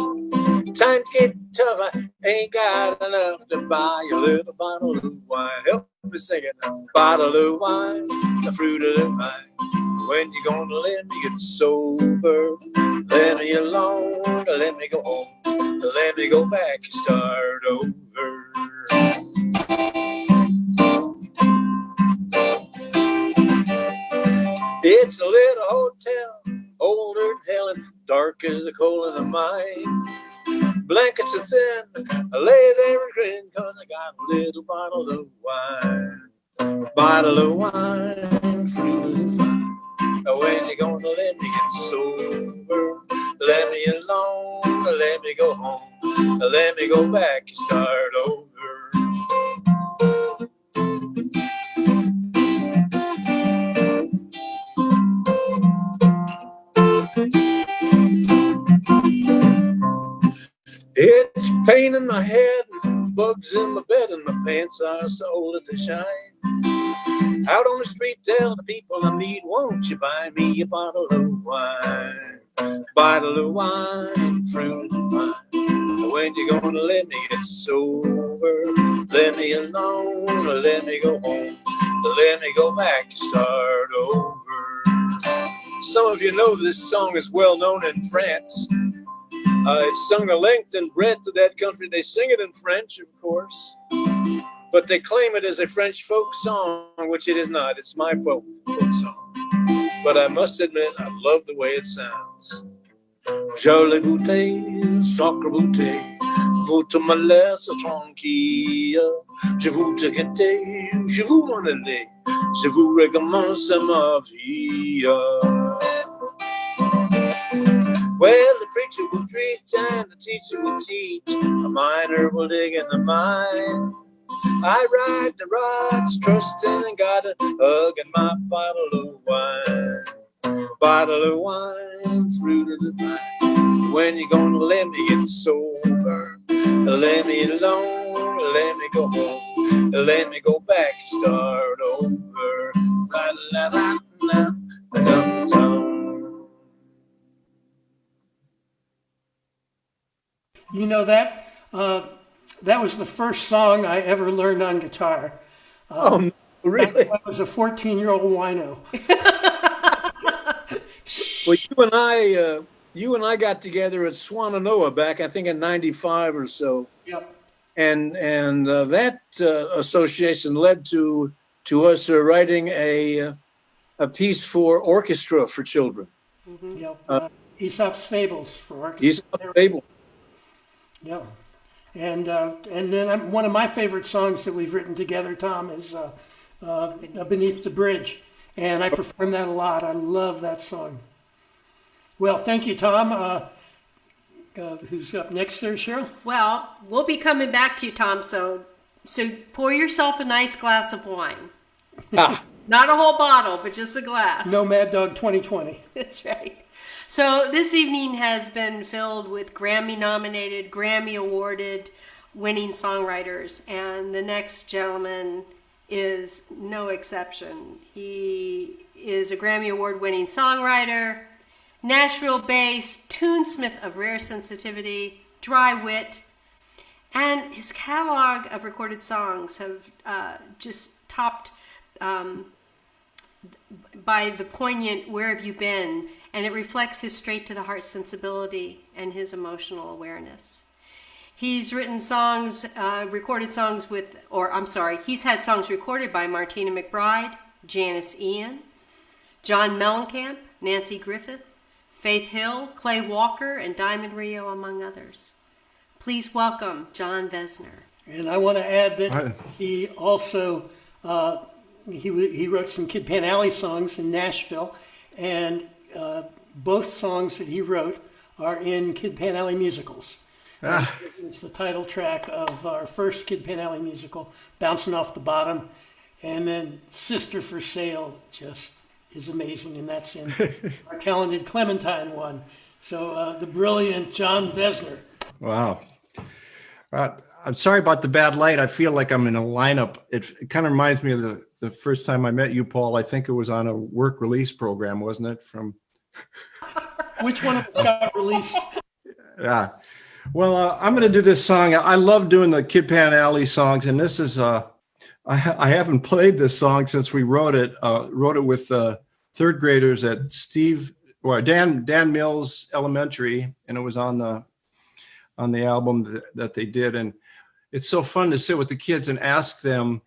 Times get tough, I ain't got enough to buy a little bottle of wine. Help me sing it now. Bottle of wine, the fruit of the vine. When you gonna let me get sober? Let me alone, let me go home. Let me go back and start over. It's a little hotel, older than hell and dark as the coal in the mine. Blankets are thin, I lay there and grin, cause I got a little bottle of wine. Bottle of wine, fruit of the vine. When you gonna let me get sober? Let me alone, let me go home. Let me go back and start over. It's pain in my head, and bugs in my bed, and my pants are so old they shine. Out on the street, tell the people I meet, won't you buy me a bottle of wine? Bottle of wine, fruit of wine. When you gonna let me get sober? Let me alone, let me go home. Let me go back and start over. Some of you know this song is well known in France. It's sung the length and breadth of that country. They sing it in French, of course, but they claim it as a French folk song, which it is not. It's my folk song. But I must admit, I love the way it sounds. Jolie bouteille, sacre bouteille, votre malheur soit tranquille. Je vous quitter, je vous m'en aller, je vous recommence ma vie. Well, the preacher will preach and the teacher will teach. A miner will dig in the mine. I ride the rods, trusting in God, hugging my bottle of wine. Bottle of wine, fruit of the vine. When you gonna let me get sober? Let me alone, let me go home. Let me go back and start over. La la la la la la. You know that that was the first song I ever learned on guitar. Oh, no, really? I was a 14-year-old wino. Well, you and I got together at Swananoa back, I think, in '95 or so. Yep. And that association led to us writing a piece for orchestra for children. Yep. Aesop's Fables for orchestra. Aesop's Fable. Yeah. And then one of my favorite songs that we've written together, Tom, is Beneath the Bridge. And I perform that a lot. I love that song. Well, thank you, Tom. Who's up next there, Cheryl? Well, we'll be coming back to you, Tom. So pour yourself a nice glass of wine. Not a whole bottle, but just a glass. No Mad Dog 2020. That's right. So this evening has been filled with Grammy-nominated, Grammy-awarded winning songwriters. And the next gentleman is no exception. He is a Grammy Award-winning songwriter, Nashville-based tunesmith of rare sensitivity, dry wit, and his catalog of recorded songs have just topped by the poignant "Where Have You Been?" and it reflects his straight-to-the-heart sensibility and his emotional awareness. He's written songs, recorded songs with, he's had songs recorded by Martina McBride, Janice Ian, John Mellencamp, Nancy Griffith, Faith Hill, Clay Walker, and Diamond Rio, among others. Please welcome Jon Vezner. And I want to add that he also, he wrote some Kid Pan Alley songs in Nashville, and both songs that he wrote are in Kid Pan Alley musicals. It's the title track of our first Kid Pan Alley musical, Bouncing Off the Bottom, and then Sister for Sale just is amazing, and that's in our talented Clementine one. So the brilliant Jon Vezner. Wow. I'm sorry about the bad light. I feel like I'm in a lineup. It kind of reminds me of the first time I met you, Paul. I think it was on a work release program, wasn't it? From which one of us got released? Yeah. Well, I'm going to do this song. I love doing the Kid Pan Alley songs, and this is I haven't played this song since we wrote it. Wrote it with third graders at Dan Mills Elementary, and it was on the album that they did. And it's so fun to sit with the kids and ask them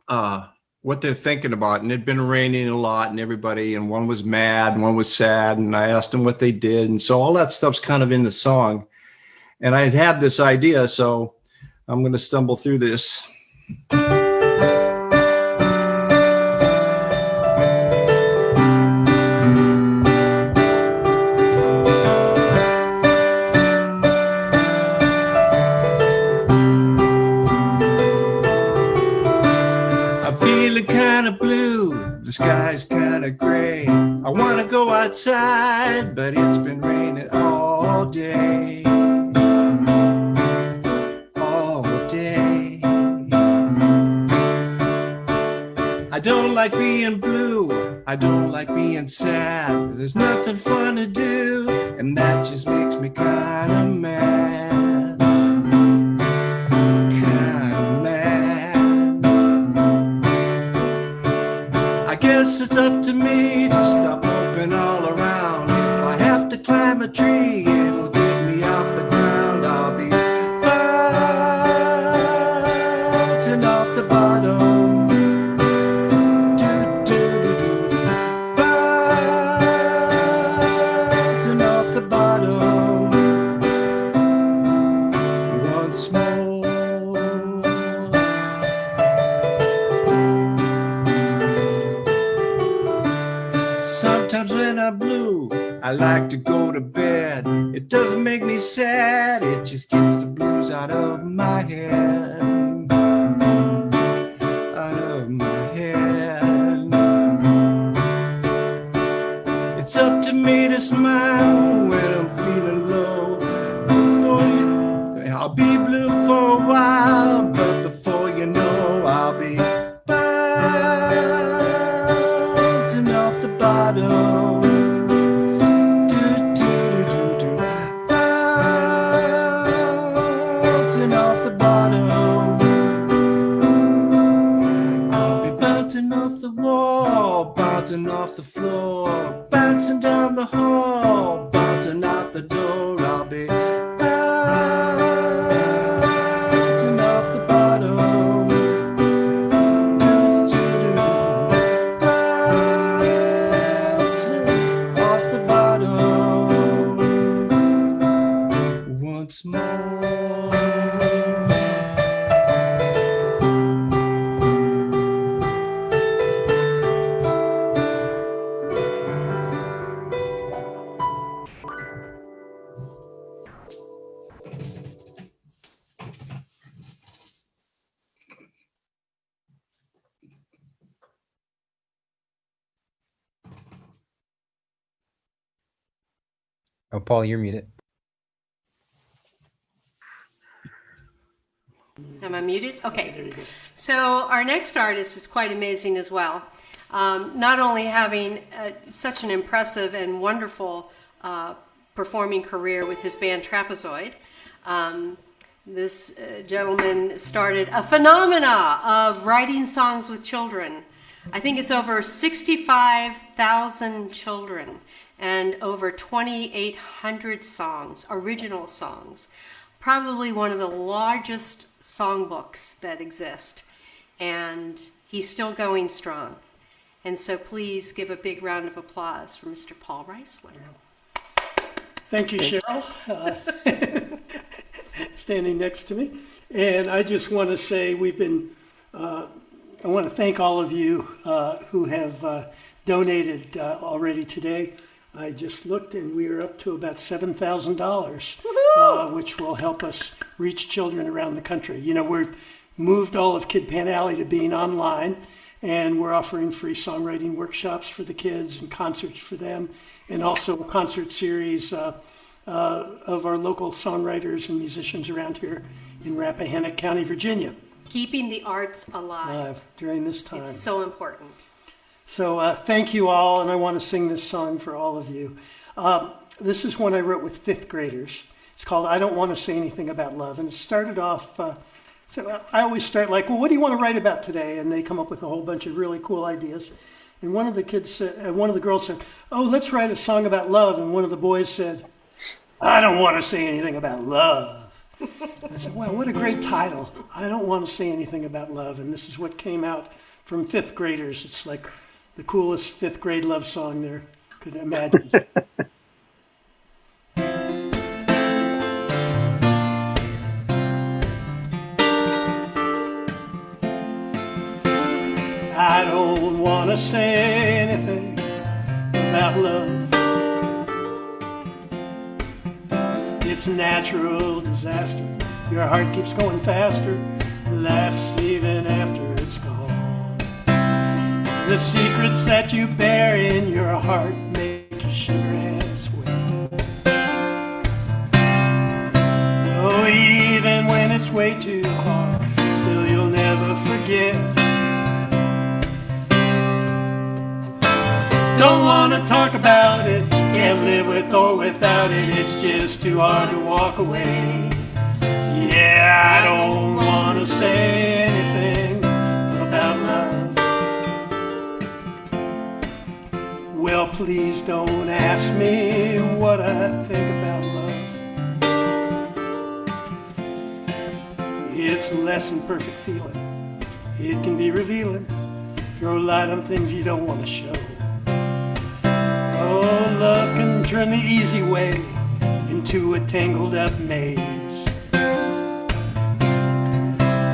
what they're thinking about. And it'd been raining a lot, and one was mad, and one was sad, and I asked them what they did, and so all that stuff's kind of in the song. And I had this idea, so I'm going to stumble through this. I'm feeling kind of blue, the sky's kind of gray. I want to go outside, but it's been raining all day. I don't like being blue, I don't like being sad. There's nothing fun to do, and that just makes me kinda mad. Kinda mad. I guess it's up to me to stop moping all around. If I have to climb a tree, it'll get me off the ground. I'll be bouncing off the bottom. Sometimes when I'm blue, I like to go to bed. It doesn't make me sad. It just gets the blues out of my head. Out of my head. It's up to me to smile when I'm feeling low. Before you, I'll be blue for a while, but before you know, I'll be bouncing off the bottom. Do-do-do-do-do. Bouncing off the bottom. I'll be bouncing off the wall, bouncing off the floor, bouncing down the hall, bouncing out the door. I'll be bouncing off the bottom. Do-do-do. Bouncing off the bottom once more. Oh, Paul, you're muted. Am I muted? Okay. So our next artist is quite amazing as well. Not only having such an impressive and wonderful performing career with his band Trapezoid, this gentleman started a phenomena of writing songs with children. I think it's over 65,000 children and over 2,800 songs, original songs. Probably one of the largest songbooks that exist. And he's still going strong. And so please give a big round of applause for Mr. Paul Reisler. Thank you, Cheryl, standing next to me. And I just want to say I want to thank all of you who have donated already today. I just looked and we are up to about $7,000, which will help us reach children around the country. You know, we've moved all of Kid Pan Alley to being online, and we're offering free songwriting workshops for the kids and concerts for them, and also a concert series of our local songwriters and musicians around here in Rappahannock County, Virginia. Keeping the arts alive during this time. It's so important. So thank you all, and I want to sing this song for all of you. This is one I wrote with fifth graders. It's called I Don't Want to Say Anything About Love, and it started off, so I always start like, well, what do you want to write about today? And they come up with a whole bunch of really cool ideas. And one of the girls said, oh, let's write a song about love. And one of the boys said, I don't want to say anything about love. I said, well, what a great title. I don't want to say anything about love. And this is what came out from fifth graders. It's like the coolest fifth grade love song there could imagine. I don't want to say anything about love. It's a natural disaster. Your heart keeps going faster, lasts even after it's gone. The secrets that you bear in your heart make you shiver and sweat. Oh, even when it's way too hard, still you'll never forget. Don't want to talk about it, can't live with or without it, it's just too hard to walk away. Yeah, I don't want to say anything about love. Well, please don't ask me what I think about love. It's less than perfect feeling, it can be revealing, throw light on things you don't want to show. Oh, love can turn the easy way into a tangled up maze.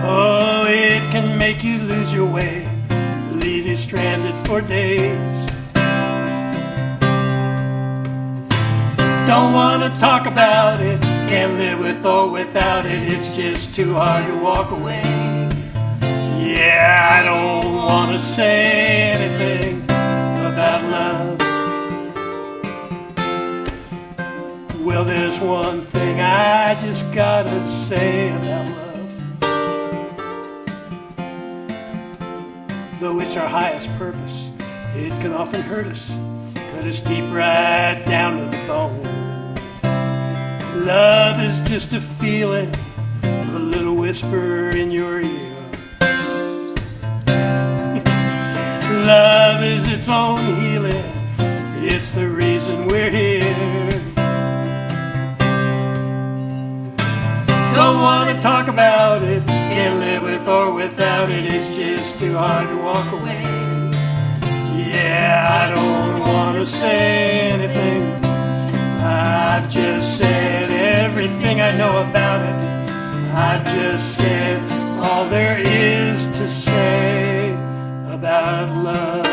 Oh, it can make you lose your way, leave you stranded for days. Don't want to talk about it, can't live with or without it, it's just too hard to walk away. Yeah, I don't want to say anything about love. Well, there's one thing I just gotta say about love. Though it's our highest purpose, it can often hurt us, cut us deep right down to the bone. Love is just a feeling, a little whisper in your ear. Love is its own healing, it's the reason we're here. Don't want to talk about it, can't live with or without it, it's just too hard to walk away. Yeah, I don't want to say anything, I've just said everything I know about it. I've just said all there is to say about love.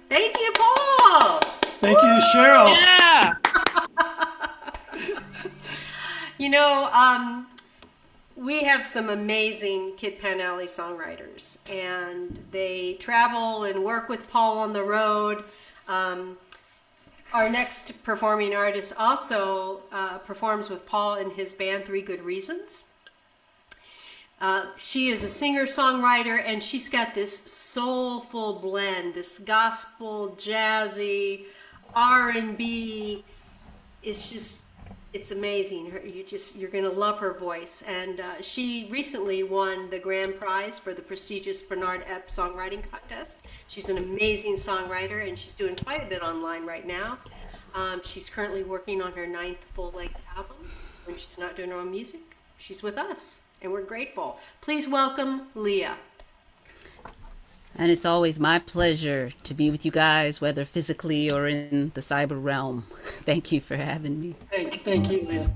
Thank you, Paul. Thank you, Cheryl. Yeah. You know, we have some amazing Kid Pan Alley songwriters, and they travel and work with Paul on the road. Our next performing artist also performs with Paul in his band, 3 Good Reasons. She is a singer-songwriter, and she's got this soulful blend, this gospel, jazzy, R&B. It's amazing. You're going to love her voice. And she recently won the grand prize for the prestigious Bernard Epp Songwriting Contest. She's an amazing songwriter, and she's doing quite a bit online right now. She's currently working on her 9th full-length album. When she's not doing her own music, she's with us, and we're grateful. Please welcome Leah. And it's always my pleasure to be with you guys, whether physically or in the cyber realm. Thank you for having me. Thank you, Leah.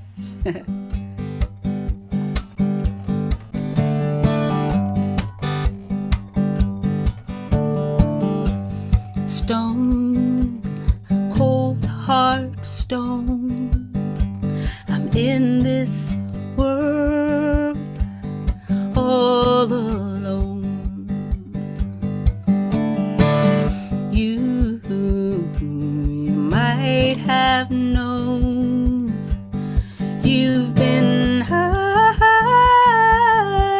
Stone, cold heart stone. I'm in this world all alone. You might have known you've been high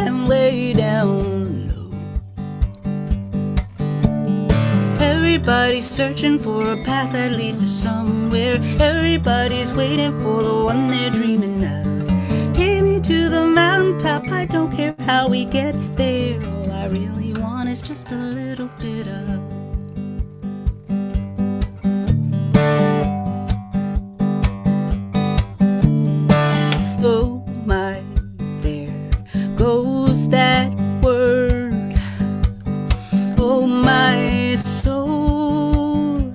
and way down low. Everybody's searching for a path that leads to somewhere. Everybody's waiting for the one they're dreaming of. Take me to the mountaintop, I don't care how we get there. All I really want is just a little bit of oh my, there goes that word. Oh my soul,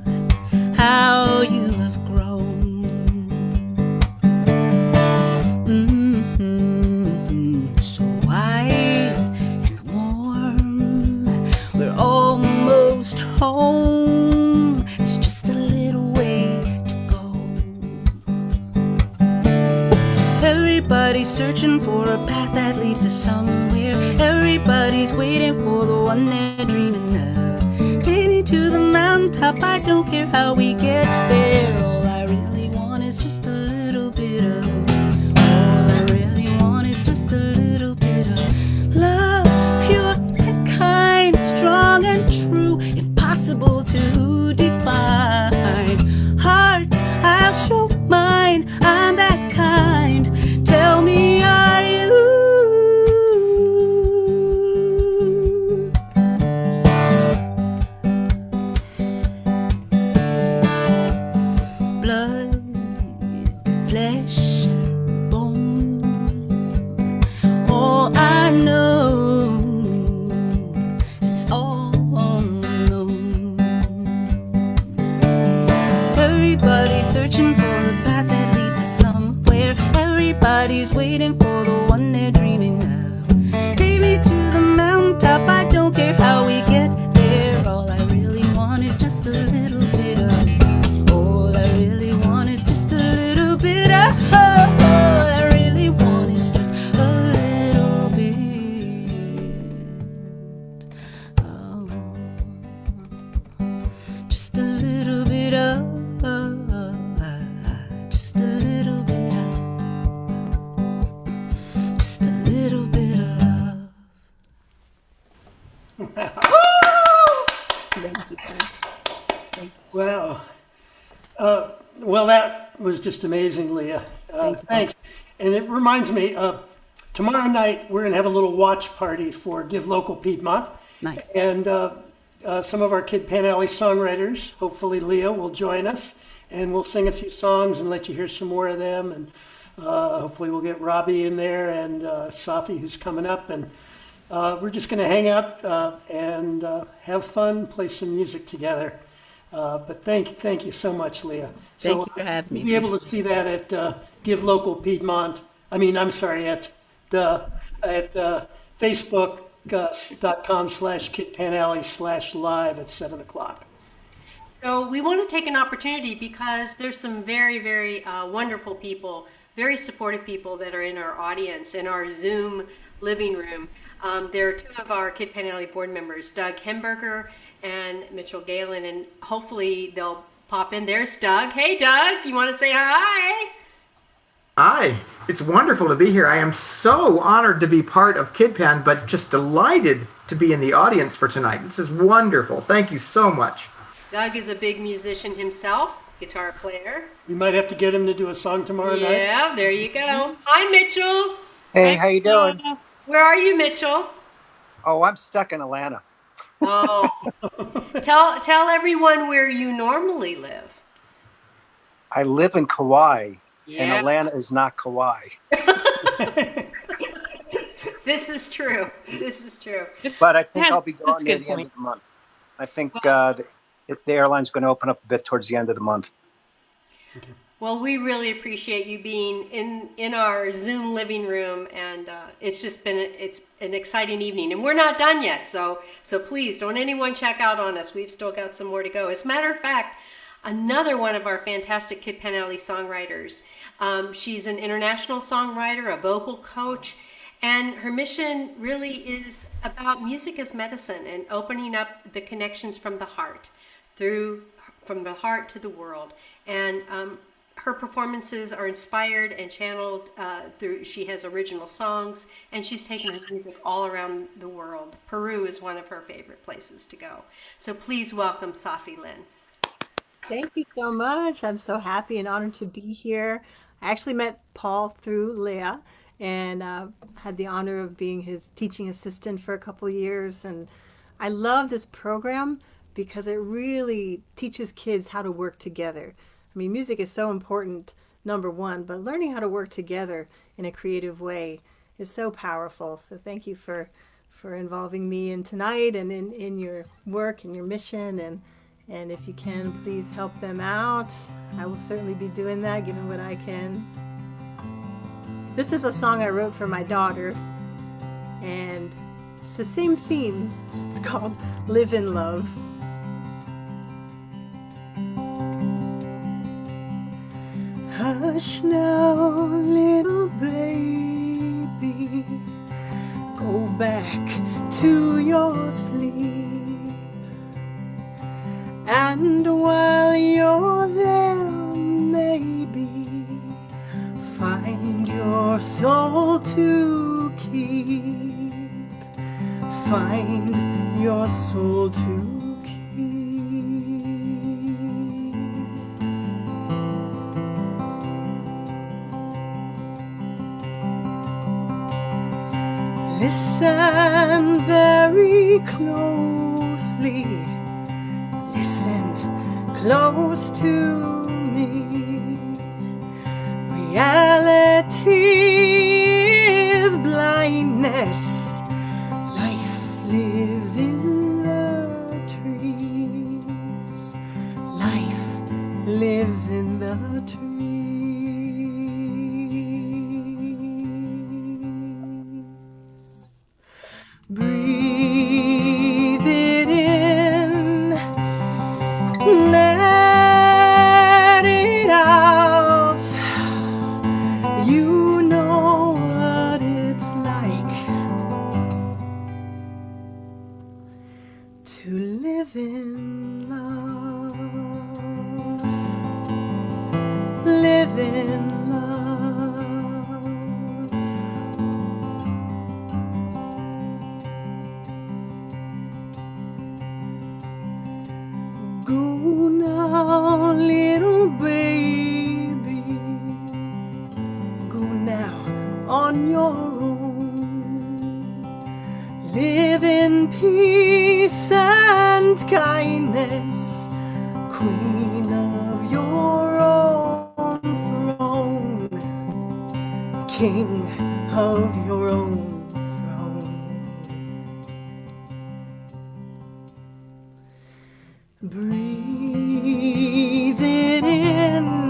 how you have grown. So wise and warm, we're almost home. There's just a little way to go. Everybody's searching for a path that leads to somewhere. Everybody's waiting for the one they're dreaming of. Take me to the mountaintop, I don't care how we get there. All I really want is just a little bit of. All I really want is just a little bit of love, pure and kind, strong and true, impossible to define. Hearts, I'll show mine, I'm that kind. Tell me, are you? Blood, flesh, bone. All I know, it's all unknown. Everybody's searching for a path that leads to somewhere. Everybody's waiting for the one they're dreaming of. Take me to the mountaintop, I don't care how we get Well, that was just amazing, Leah. Thanks. And it reminds me, tomorrow night we're going to have a little watch party for Give Local Piedmont. Nice. And some of our Kid Pan Alley songwriters, hopefully Leah, will join us. And we'll sing a few songs and let you hear some more of them. And hopefully we'll get Robbie in there and Safi, who's coming up. And we're just going to hang out and have fun, play some music together. But thank you so much, Leah. Thank you for having me. You'll be able to see that at Give Local Piedmont. I'm sorry, at facebook.com/KidPanAlley/live at 7:00. So we want to take an opportunity because there's some very, very wonderful people, very supportive people that are in our audience, in our Zoom living room. There are two of our Kid Pan Alley board members, Doug Hemberger and Mitchell Galen, and hopefully they'll pop in. There's Doug. Hey, Doug, you want to say hi? Hi, it's wonderful to be here. I am so honored to be part of Kid Pan, but just delighted to be in the audience for tonight. This is wonderful. Thank you so much. Doug is a big musician himself, guitar player. We might have to get him to do a song tomorrow night. Yeah, there you go. Hi, Mitchell. Hey, how you doing? Where are you, Mitchell? Oh, I'm stuck in Atlanta. Oh, tell everyone where you normally live. I live in Kauai, Yeah. and Atlanta is not Kauai. This is true. This is true. But I think I'll be That's gone a near good the end point. of the month. I think the airline's going to open up a bit towards the end of the month. Well, we really appreciate you being in our Zoom living room, and it's just been it's an exciting evening, and we're not done yet. So please don't anyone check out on us. We've still got some more to go. As a matter of fact, another one of our fantastic Kid Pan Alley songwriters. She's an international songwriter, a vocal coach, and her mission really is about music as medicine and opening up the connections from the heart from the heart to the world. And her performances are inspired and channeled through, she has original songs, and she's taken her music all around the world. Peru is one of her favorite places to go. So please welcome Safi Lynn. Thank you so much. I'm so happy and honored to be here. I actually met Paul through Leah and had the honor of being his teaching assistant for a couple of years. And I love this program because it really teaches kids how to work together. I mean, music is so important, number one, but learning how to work together in a creative way is so powerful. So thank you for involving me in tonight and in your work and your mission. And if you can, please help them out. I will certainly be doing that, given what I can. This is a song I wrote for my daughter, and it's the same theme. It's called Live in Love. Hush now, little baby, go back to your sleep. And while you're there, maybe find your soul to keep. Find your soul to listen very closely. Listen close to me. Reality is blindness. Life lives in the trees. Life lives in the trees. Breathe it in, let it out. You know what it's like to live in love. Live on your own. Live in peace and kindness, queen of your own throne, king of your own throne. Breathe it in,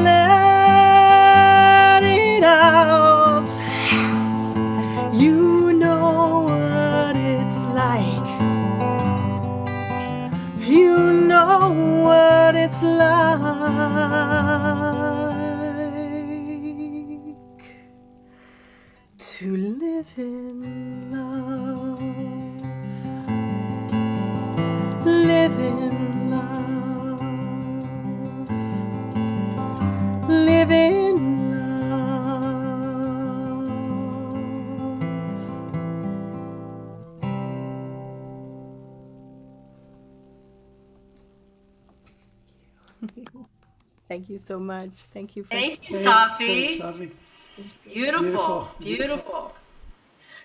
let it out. You know what it's like. You know what it's like to live in love. Live in love. Live in love. Thank you so much. Thank you for Thank you, Thanks, Safi. Safi. It's beautiful, Beautiful. beautiful.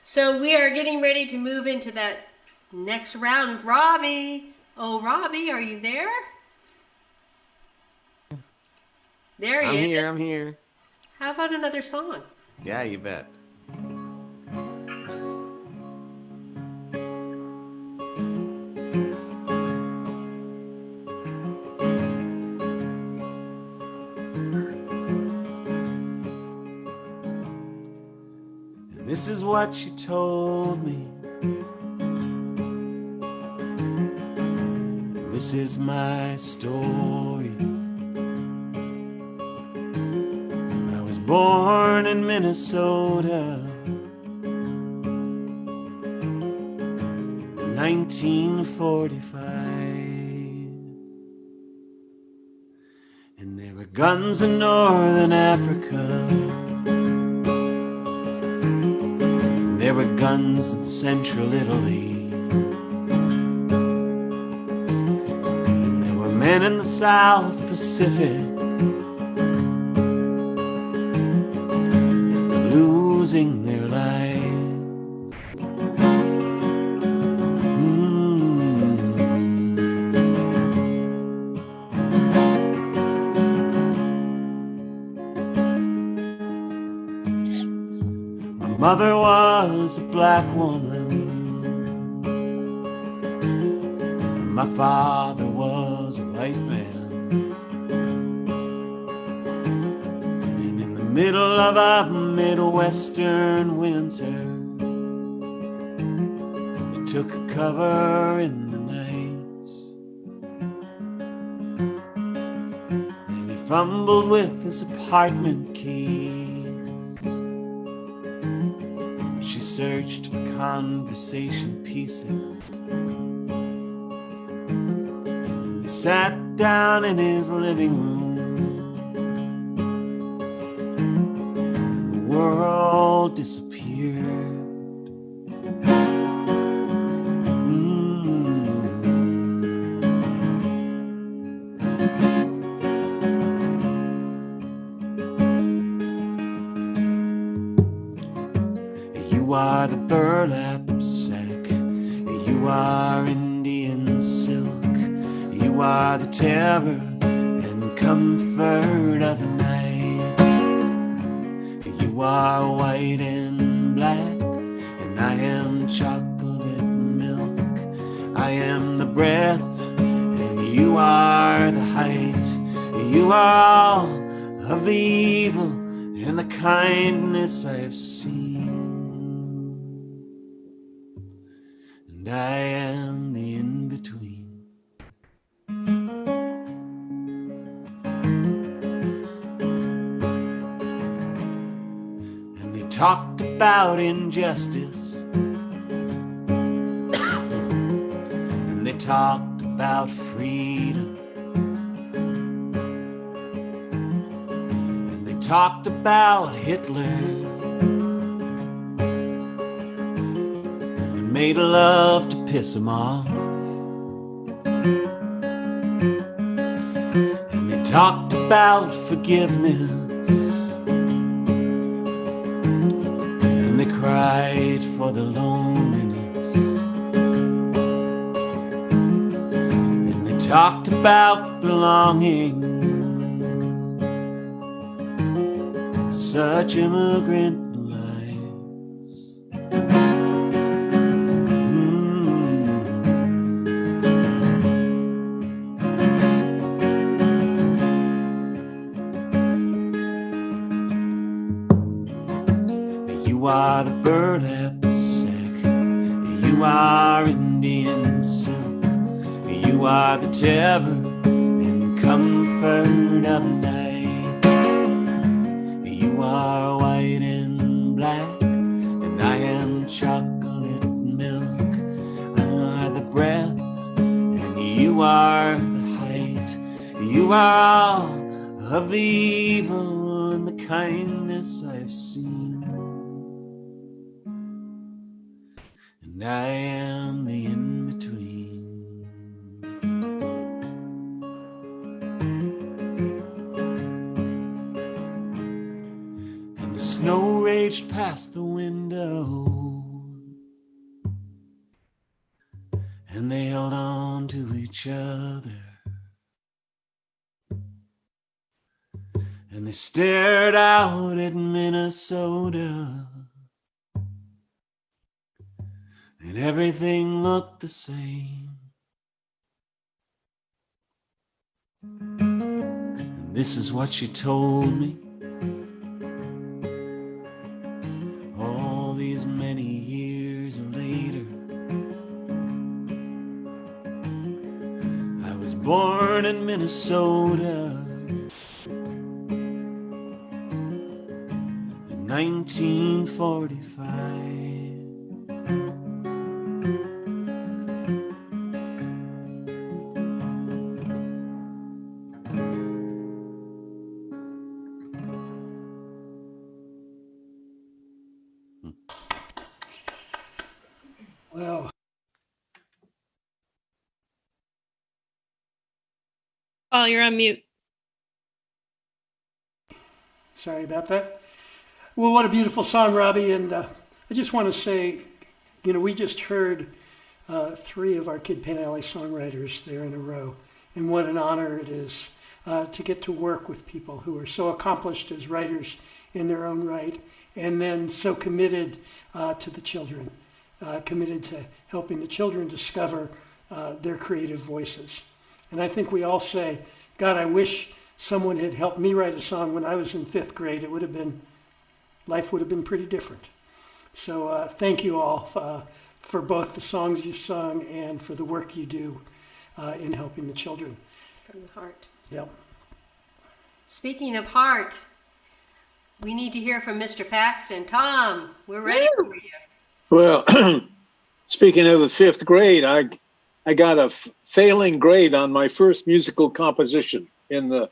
So we are getting ready to move into that next round of Robbie. Oh, Robbie, are you there? There he is. I'm here. How about another song? Yeah, you bet. This is what she told me. This is my story. I was born in Minnesota in 1945. And there were guns in Northern Africa. There were guns in Central Italy, and there were men in the South Pacific losing their lives. My mother was a black woman. My father was a white man. And in the middle of a Midwestern winter, they took cover in the night. And he fumbled with his apartment key. She searched for conversation pieces. And they sat down in his living room. And the world disappeared. You are the burlap sack. You are Indian silk. You are the terror and comfort of the night. You are white and black, and I am chocolate milk. I am the breath, and you are the height. You are all of the evil and the kindness I have seen. And I am the in-between. And they talked about injustice. And they talked about freedom. And they talked about Hitler. Made love to piss him off. And they talked about forgiveness. fight for the loneliness. And they talked about belonging. Such immigrant lives. You are the burlap sack. You are Indian silk. You are the terror and comfort of night. You are white and black, and I am chocolate milk. I are the breath, and you are the height. You are all of the evil and the kindness I've seen. And I am the in-between. And the snow raged past the window, and they held on to each other. And they stared out at Minnesota, and everything looked the same. And this is what she told me all these many years later. I was born in Minnesota in 1945. Wow. Oh, you're on mute. Sorry about that. Well, what a beautiful song, Robbie. And I just want to say, you know, we just heard 3 of our Kid Pan Alley songwriters there in a row. And what an honor it is to get to work with people who are so accomplished as writers in their own right, and then so committed to the children, committed to helping the children discover their creative voices. And I think we all say, God, I wish someone had helped me write a song when I was in 5th grade. It would have been, life would have been pretty different. So thank you all for both the songs you've sung and for the work you do in helping the children. From the heart. Yep. Speaking of heart, we need to hear from Mr. Paxton. Tom, we're ready for you. Well, speaking of the 5th grade, I got a failing grade on my first musical composition in the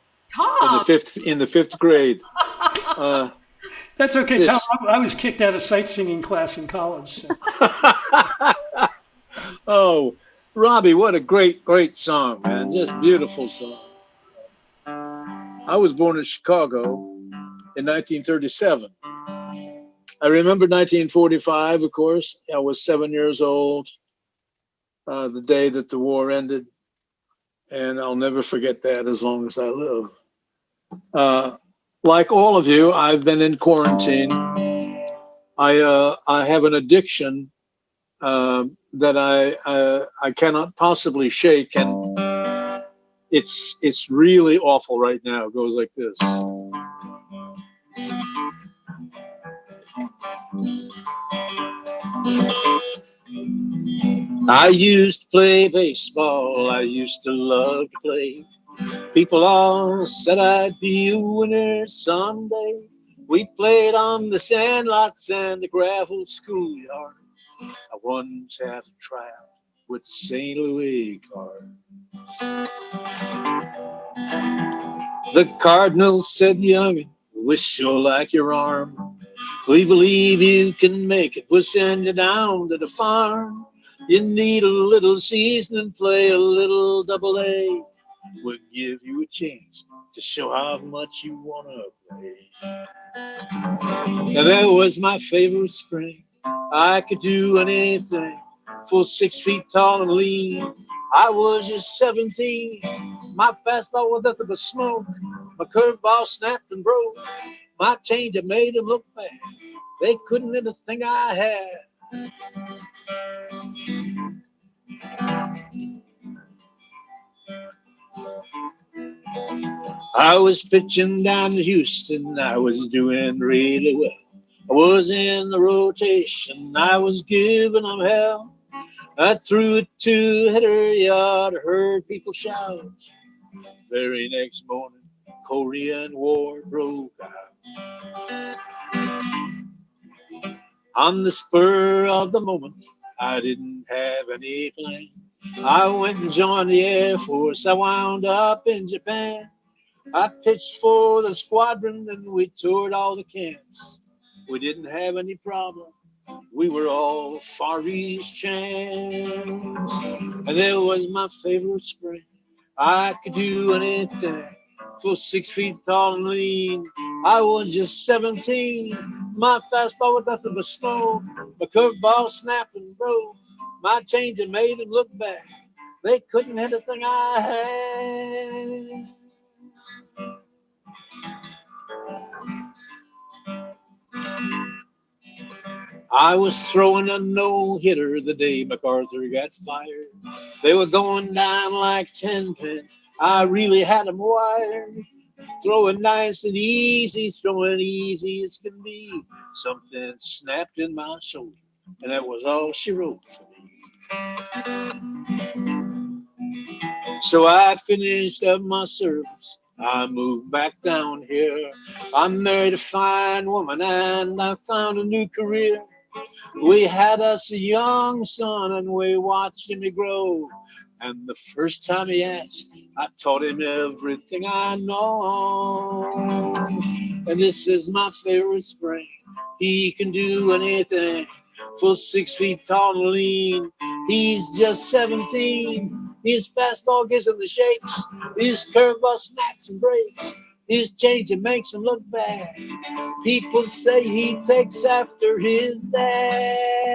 fifth grade. That's okay, Yes. Tom. I was kicked out of sight singing class in college. So. Oh, Robbie, what a great song, man. Just beautiful song. I was born in Chicago in 1937. I remember 1945, of course. I was 7 years old, the day that the war ended. And I'll never forget that as long as I live. Like all of you, I've been in quarantine. I have an addiction that I cannot possibly shake, and it's really awful right now. It goes like this. I used to play baseball. I used to love to play. People all said I'd be a winner someday. We played on the sandlots and the gravel schoolyards. I once had a tryout with the St. Louis Cards. The Cardinals said, youngin', we sure like your arm. We believe you can make it. We'll send you down to the farm. You need a little seasoning, play a little double-A. We'll give you a chance to show how much you want to play. Now, that was my favorite spring. I could do anything, full 6 feet tall and lean. I was just 17. My fastball was nothing but smoke. My curveball snapped and broke. My change made them look bad. They couldn't hit the thing I had. I was pitching down to Houston. I was doing really well. I was in the rotation. I was giving them hell. I threw a two-hitter, yard. I heard people shout. Very next morning, Korean War broke out. On the spur of the moment, I didn't have any plan. I went and joined the Air Force. I wound up in Japan. I pitched for the squadron and we toured all the camps. We didn't have any problem. We were all Far East champs. And it was my favorite spring. I could do anything, full 6 feet tall and lean. I was just 17. My fastball was nothing but snow. My curveball snapped and broke. My change made them look bad. They couldn't hit a thing I had. I was throwing a no-hitter the day MacArthur got fired. They were going down like 10 pins. I really had them wired. Throwing nice and easy, throwing easy as can be. Something snapped in my shoulder, and that was all she wrote for me. So I finished up my service. I moved back down here. I married a fine woman and I found a new career. We had us a young son and we watched him grow. And the first time he asked, I taught him everything I know. And this is my favorite spring. He can do anything, full 6 feet tall and lean. He's just 17. His fastball gives him the shakes. His curveball snaps and breaks. His change makes him look bad. People say he takes after his dad.